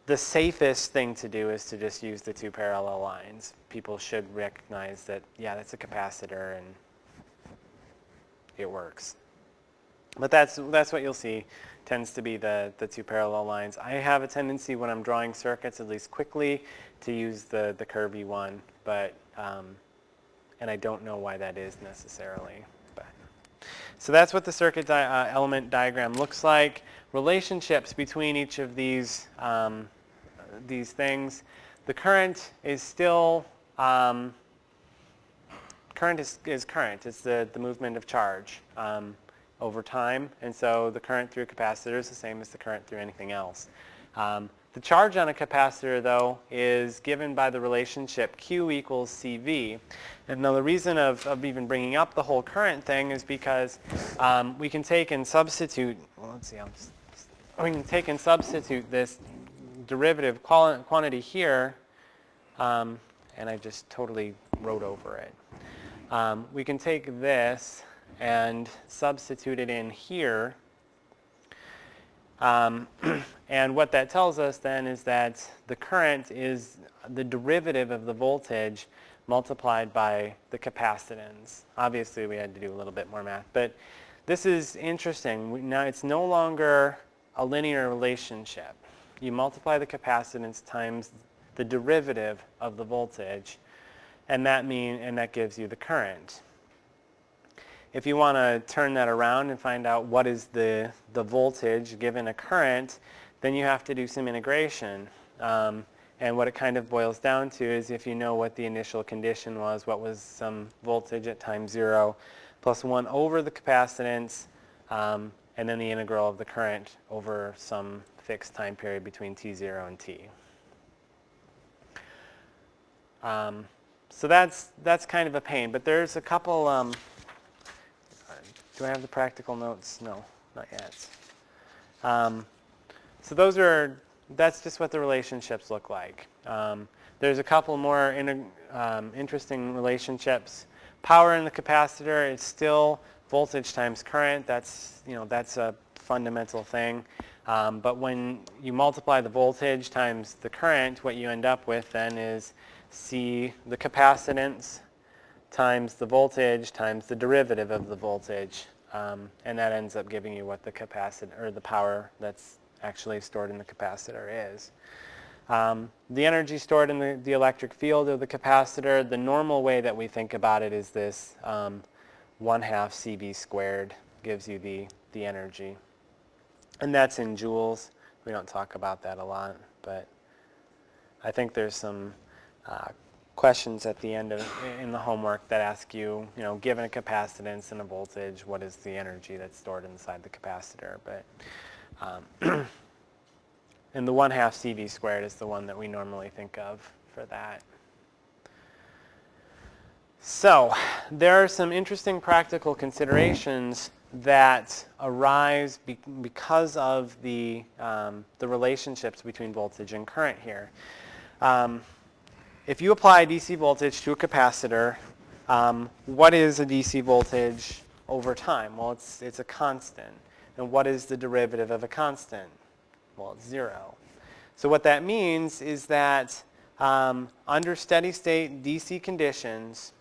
the safest thing to do is to just use the two parallel lines. People should recognize that, yeah, that's a capacitor, and it works. But that's what you'll see, tends to be the two parallel lines. I have a tendency when I'm drawing circuits, at least quickly, to use the curvy one, but and I don't know why that is necessarily. But so that's what the circuit element diagram looks like. Relationships between each of these things. The current is still current is current. It's the movement of charge over time, and so the current through a capacitor is the same as the current through anything else. The charge on a capacitor, though, is given by the relationship Q equals CV. And now the reason of even bringing up the whole current thing is because we can take and substitute, well, let's see, we can take and substitute this derivative quantity here and I just totally wrote over it. We can take this and substitute it in here. And what that tells us then is that the current is the derivative of the voltage multiplied by the capacitance. Obviously, we had to do a little bit more math, but this is interesting. Now it's no longer a linear relationship. You multiply the capacitance times the derivative of the voltage, and that gives you the current. If you want to turn that around and find out what is the voltage given a current, then you have to do some integration. And what it kind of boils down to is if you know what the initial condition was, what was some voltage at time 0, plus 1 over the capacitance, and then the integral of the current over some fixed time period between t0 and t. So that's kind of a pain, but there's a couple. Do I have the practical notes? No, not yet. So that's just what the relationships look like. There's a couple more interesting relationships. Power in the capacitor is still voltage times current. That's a fundamental thing. But when you multiply the voltage times the current, what you end up with then is C, the capacitance, times the voltage times the derivative of the voltage, and that ends up giving you what the capacitor, or the power that's actually stored in the capacitor is. The energy stored in the electric field of the capacitor, the normal way that we think about it is this 1/2 CV squared gives you the energy. And that's in joules. We don't talk about that a lot, but I think there's some questions at the end in the homework that ask you, given a capacitance and a voltage, what is the energy that's stored inside the capacitor? But and the 1/2 CV squared is the one that we normally think of for that. So there are some interesting practical considerations that arise because of the relationships between voltage and current here. If you apply DC voltage to a capacitor, what is a DC voltage over time? Well, it's a constant. And what is the derivative of a constant? Well, it's 0. So what that means is that under steady state DC conditions,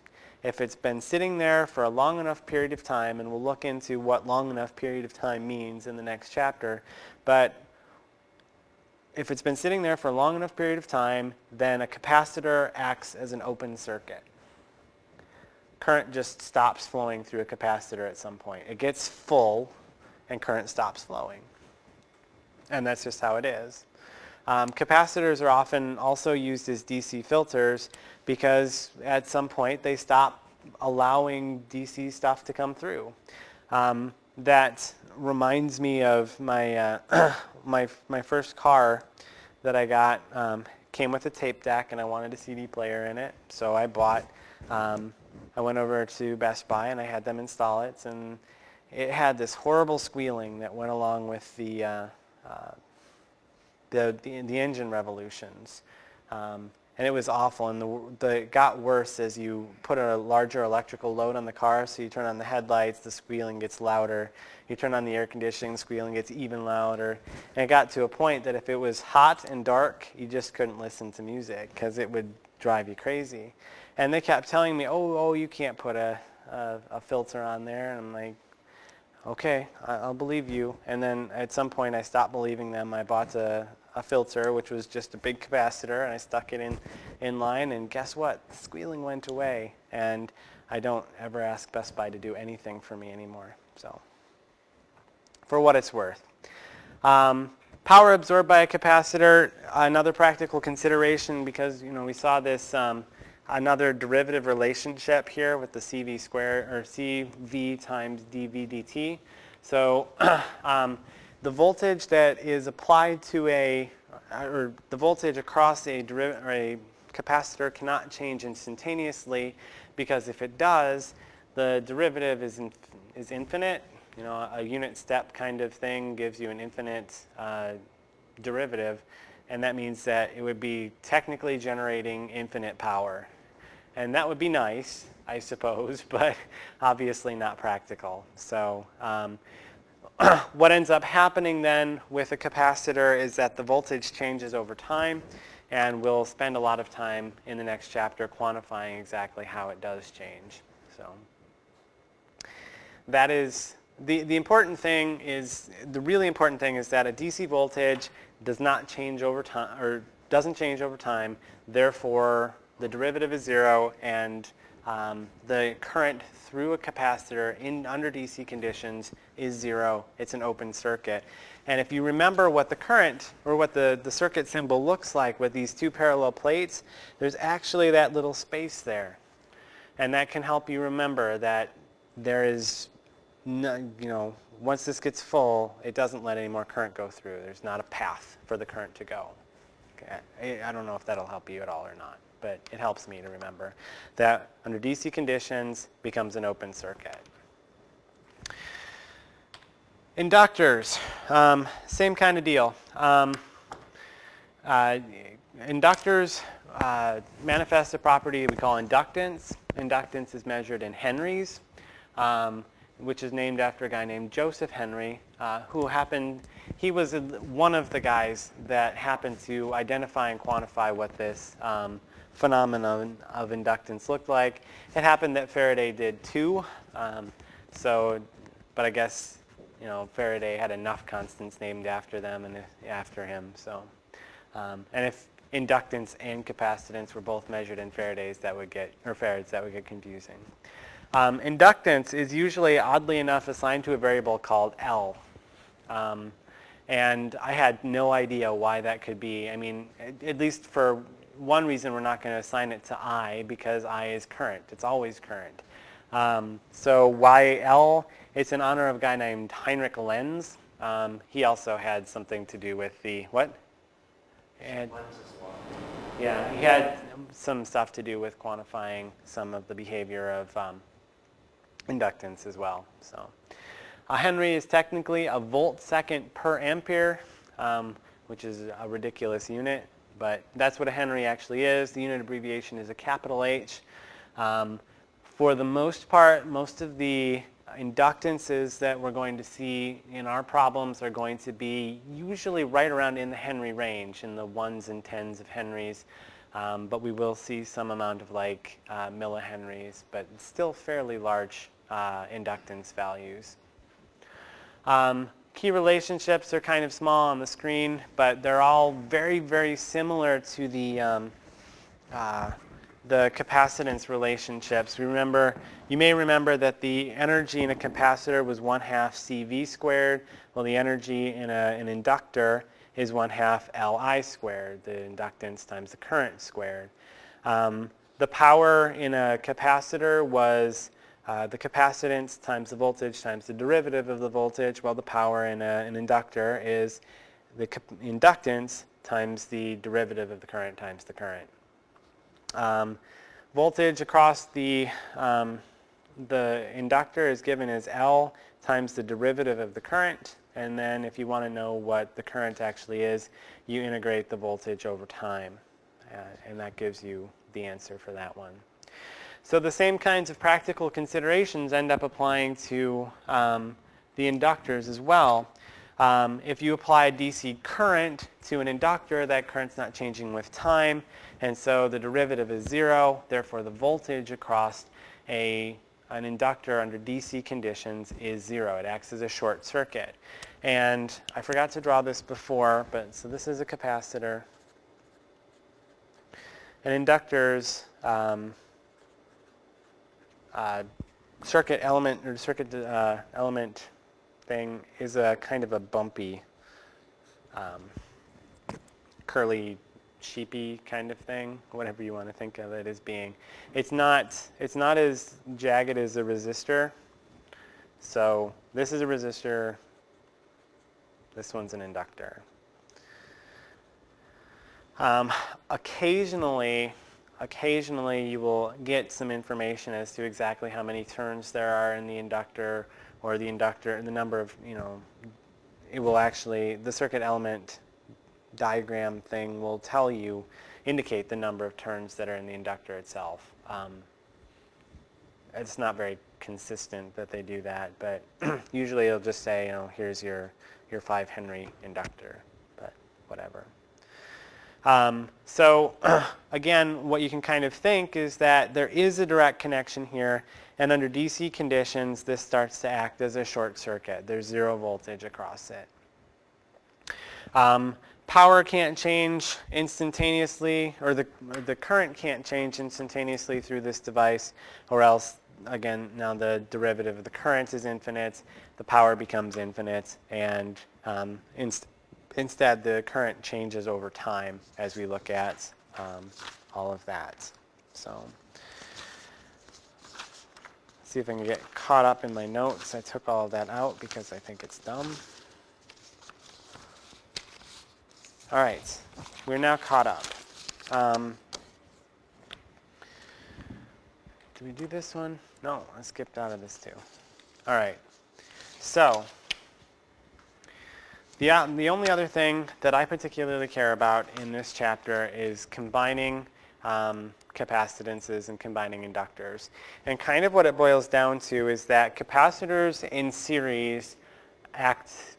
if it's been sitting there for a long enough period of time, and we'll look into what long enough period of time means in the next chapter, but if it's been sitting there for a long enough period of time, then a capacitor acts as an open circuit. Current just stops flowing through a capacitor at some point. It gets full, and current stops flowing. And that's just how it is. Capacitors are often also used as DC filters because at some point they stop allowing DC stuff to come through. That reminds me of my my first car that I got. Came with a tape deck, and I wanted a CD player in it, so I went over to Best Buy and I had them install it, and it had this horrible squealing that went along with the engine revolutions, and it was awful. And it got worse as you put a larger electrical load on the car. So you turn on the headlights, the squealing gets louder. You turn on the air conditioning, the squealing gets even louder. And it got to a point that if it was hot and dark, you just couldn't listen to music because it would drive you crazy. And they kept telling me, oh, you can't put a filter on there. And I'm like, okay, I'll believe you. And then at some point I stopped believing them. I bought a filter, which was just a big capacitor, and I stuck it in line, and guess what? The squealing went away, and I don't ever ask Best Buy to do anything for me anymore. So, for what it's worth. Power absorbed by a capacitor, another practical consideration, because we saw this another derivative relationship here with the CV squared, or CV times dV dt. So the voltage that is applied to or the voltage across a capacitor cannot change instantaneously, because if it does, the derivative is infinite. A unit step kind of thing gives you an infinite derivative, and that means that it would be technically generating infinite power. And that would be nice, I suppose, but obviously not practical. So what ends up happening then with a capacitor is that the voltage changes over time, and we'll spend a lot of time in the next chapter quantifying exactly how it does change. So that is the important thing is, the really important thing is that a DC voltage does not change over time, or doesn't change over time, therefore the derivative is zero, and the current through a capacitor under DC conditions is zero. It's an open circuit. And if you remember what the current, or what the circuit symbol looks like with these two parallel plates, there's actually that little space there. And that can help you remember that there is, no, once this gets full, it doesn't let any more current go through. There's not a path for the current to go. Okay. I don't know if that'll help you at all or not, but it helps me to remember that under DC conditions becomes an open circuit. Inductors, same kind of deal. Inductors manifest a property we call inductance. Inductance is measured in henries, which is named after a guy named Joseph Henry, he was one of the guys that happened to identify and quantify what this phenomenon of inductance looked like. It happened that Faraday did too, but I guess Faraday had enough constants named after them and after him. So, and if inductance and capacitance were both measured in Faradays, that would get confusing. Inductance is usually, oddly enough, assigned to a variable called L. And I had no idea why that could be. I mean, at least for one reason, we're not going to assign it to I, because I is current. It's always current. So why L? It's in honor of a guy named Heinrich Lenz. He also had something to do with the, what? Lenz's law. Yeah, he had some stuff to do with quantifying some of the behavior of inductance as well. So a Henry is technically a volt-second per ampere, which is a ridiculous unit, but that's what a Henry actually is. The unit abbreviation is a capital H. For the most part, most of the inductances that we're going to see in our problems are going to be usually right around in the Henry range, in the 1s and 10s of Henrys. But we will see some amount of millihenries, but still fairly large inductance values. Key relationships are kind of small on the screen, but they're all very, very similar to the capacitance relationships. You may remember that the energy in a capacitor was 1/2 CV squared. Well, the energy in an inductor is 1/2 Li squared, the inductance times the current squared. The power in a capacitor was the capacitance times the voltage times the derivative of the voltage, while the power in an inductor is the inductance times the derivative of the current times the current. Voltage across the inductor is given as L times the derivative of the current, and then if you want to know what the current actually is, you integrate the voltage over time, and that gives you the answer for that one. So the same kinds of practical considerations end up applying to the inductors as well. If you apply a DC current to an inductor, that current's not changing with time, and so the derivative is zero. Therefore, the voltage across an inductor under DC conditions is zero. It acts as a short circuit. And I forgot to draw this before, but so this is a capacitor. An inductor's circuit element or circuit element thing is a kind of a bumpy, curly, sheepy kind of thing, whatever you want to think of it as being. It's not as jagged as a resistor. So this is a resistor. This one's an inductor. Occasionally you will get some information as to exactly how many turns there are in the inductor, or the number of, it will actually, the circuit element diagram thing will indicate the number of turns that are in the inductor itself. It's not very consistent that they do that, but usually it'll just say, here's your 5 Henry inductor, but whatever. So again, what you can kind of think is that there is a direct connection here, and under DC conditions, this starts to act as a short circuit. There's 0 voltage across it. Power can't change instantaneously, or the current can't change instantaneously through this device, or else, again, now the derivative of the current is infinite, the power becomes infinite, and instead the current changes over time as we look at all of that. So, see if I can get caught up in my notes. I took all of that out because I think it's dumb. All right, we're now caught up. Did we do this one? No, I skipped out of this too. All right, so the only other thing that I particularly care about in this chapter is combining capacitances and combining inductors. And kind of what it boils down to is that capacitors in series act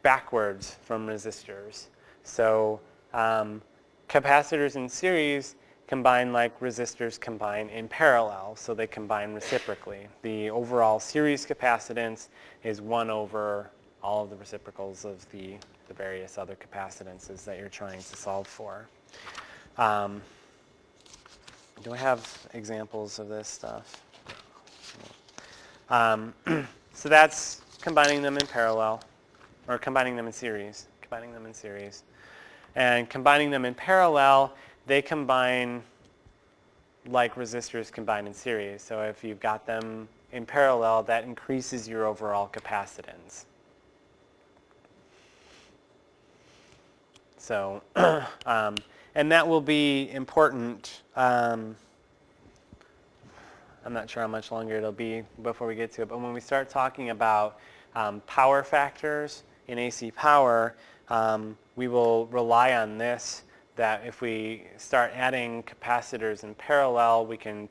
backwards from resistors. So capacitors in series combine like resistors combine in parallel, so they combine reciprocally. The overall series capacitance is 1 over all of the reciprocals of the various other capacitances that you're trying to solve for. Do I have examples of this stuff? So that's combining them in parallel, or combining them in series. And combining them in parallel, they combine like resistors combine in series. So if you've got them in parallel, that increases your overall capacitance. So, and that will be important. I'm not sure how much longer it'll be before we get to it, but when we start talking about power factors in AC power, we will rely on this, that if we start adding capacitors in parallel, we can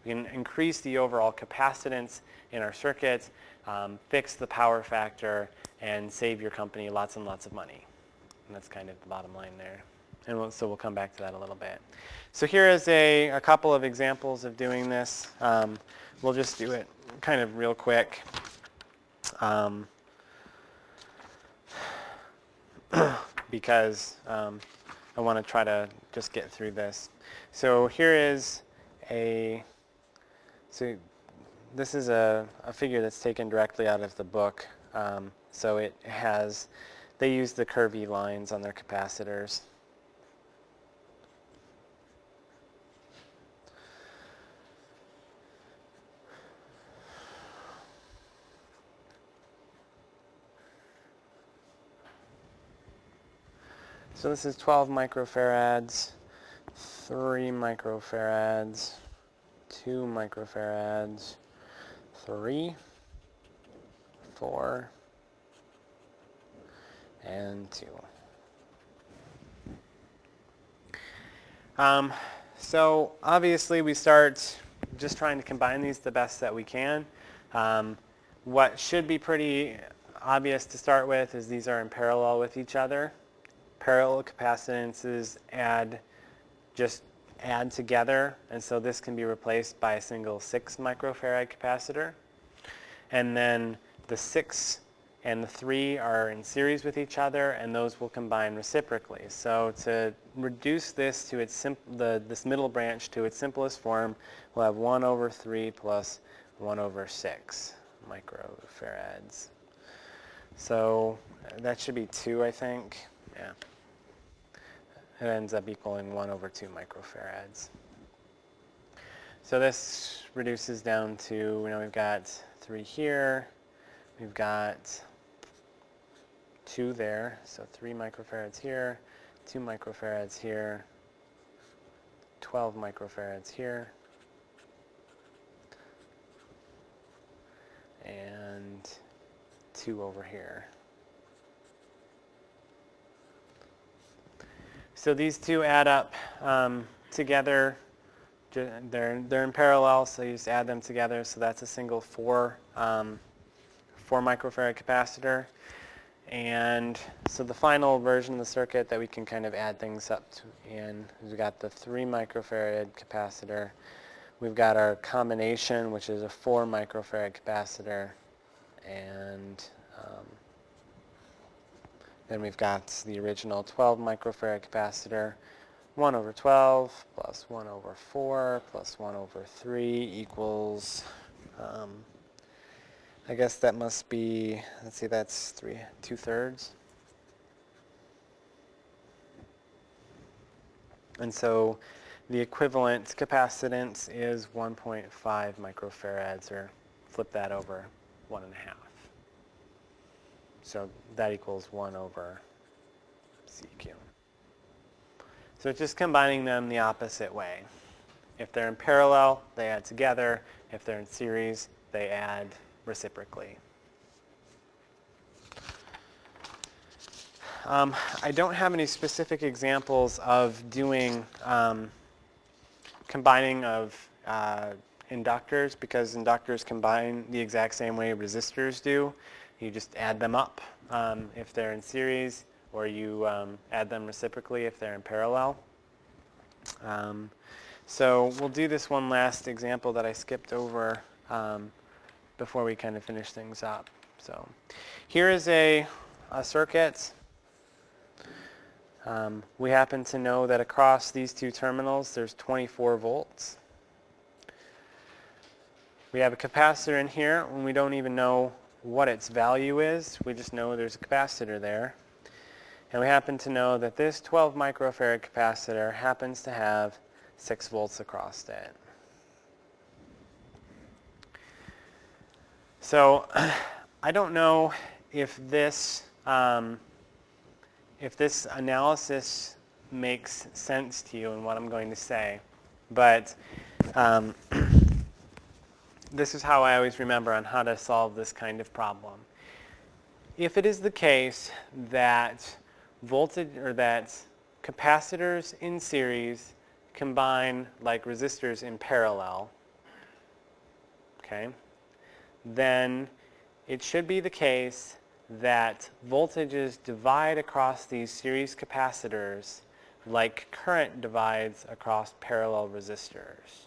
increase the overall capacitance in our circuits, fix the power factor, and save your company lots and lots of money. And that's kind of the bottom line there. And so we'll come back to that a little bit. So here is a couple of examples of doing this. We'll just do it kind of real quick. Because I want to try to just get through this. So here is so this is a figure that's taken directly out of the book. So they use the curvy lines on their capacitors. So this is 12 microfarads, 3 microfarads, 2 microfarads, 3, 4, and 2. So obviously we start just trying to combine these the best that we can. What should be pretty obvious to start with is these are in parallel with each other. Parallel capacitances just add together, and so this can be replaced by a single 6 microfarad capacitor. And then the 6 and the 3 are in series with each other, and those will combine reciprocally. So to reduce this to this middle branch to its simplest form, we'll have 1 over 3 plus 1 over 6 microfarads. So that should be 2, I think. Yeah. It ends up equaling 1 over 2 microfarads. So this reduces down to, we've got 3 here, we've got 2 there, so 3 microfarads here, 2 microfarads here, 12 microfarads here, and 2 over here. So these two add up together. They're in parallel, so you just add them together. So that's a single 4 microfarad capacitor. And so the final version of the circuit that we can kind of add things up to, and we've got the 3 microfarad capacitor. We've got our combination, which is a 4 microfarad capacitor, and then we've got the original 12 microfarad capacitor. 1 over 12 plus 1 over 4 plus 1 over 3 equals, I guess that must be, let's see, that's 2/3. And so the equivalent capacitance is 1.5 microfarads, or flip that over 1.5. So that equals 1 over CQ. So it's just combining them the opposite way. If they're in parallel, they add together. If they're in series, they add reciprocally. I don't have any specific examples of doing combining of inductors, because inductors combine the exact same way resistors do. You just add them up if they're in series, or you add them reciprocally if they're in parallel. So we'll do this one last example that I skipped over before we kind of finish things up. So here is a circuit. We happen to know that across these two terminals there's 24 volts. We have a capacitor in here, and we don't even know what its value is. We just know there's a capacitor there. And we happen to know that this 12 microfarad capacitor happens to have 6 volts across it. So I don't know if this analysis makes sense to you in what I'm going to say, but this is how I always remember on how to solve this kind of problem. If it is the case that voltage, or that capacitors in series combine like resistors in parallel, okay, then it should be the case that voltages divide across these series capacitors like current divides across parallel resistors.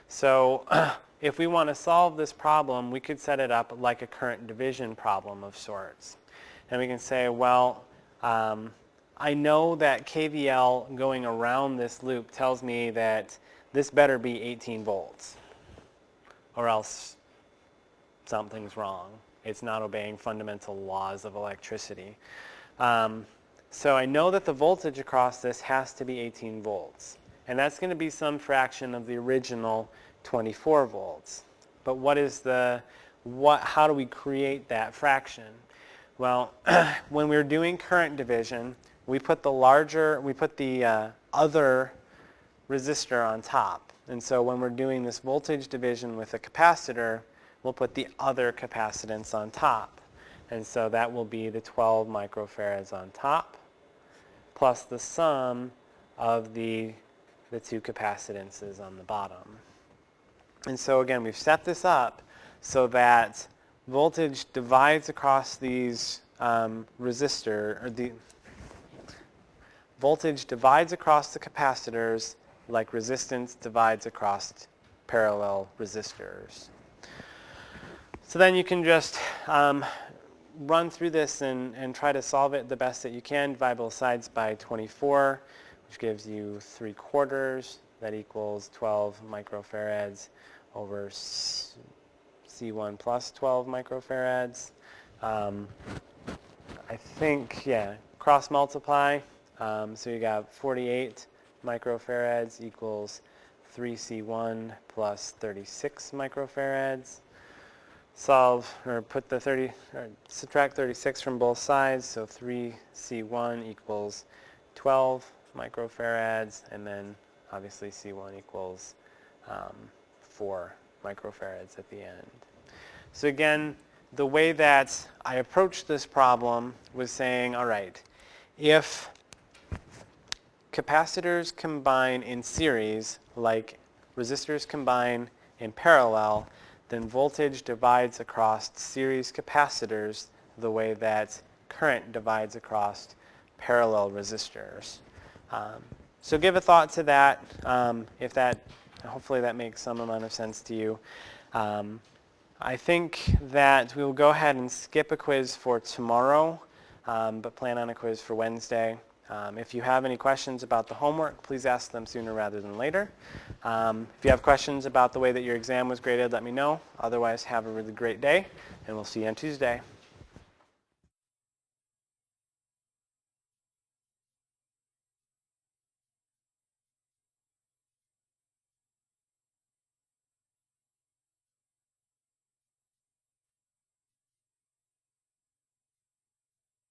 So if we want to solve this problem, we could set it up like a current division problem of sorts. And we can say, well, I know that KVL going around this loop tells me that this better be 18 volts, or else something's wrong. It's not obeying fundamental laws of electricity. So I know that the voltage across this has to be 18 volts. And that's going to be some fraction of the original 24 volts. But how do we create that fraction? Well, when we're doing current division, we put the other resistor on top. And so when we're doing this voltage division with a capacitor, we'll put the other capacitance on top. And so that will be the 12 microfarads on top, plus the sum of the two capacitances on the bottom. And so again, we've set this up so that voltage divides across these voltage divides across the capacitors like resistance divides across parallel resistors. So then you can just run through this and try to solve it the best that you can. Divide both sides by 24, which gives you 3/4. That equals 12 microfarads over C1 plus 12 microfarads. I think, yeah, cross multiply. So you got 48 microfarads equals 3C1 plus 36 microfarads. Solve, or subtract 36 from both sides, so 3C1 equals 12 microfarads, and then obviously C1 equals 4 microfarads at the end. So again, the way that I approached this problem was saying, all right, if capacitors combine in series like resistors combine in parallel, then voltage divides across series capacitors the way that current divides across parallel resistors. So give a thought to that. Hopefully that makes some amount of sense to you. I think that we will go ahead and skip a quiz for tomorrow, but plan on a quiz for Wednesday. If you have any questions about the homework, please ask them sooner rather than later. If you have questions about the way that your exam was graded, let me know. Otherwise, have a really great day, and we'll see you on Tuesday.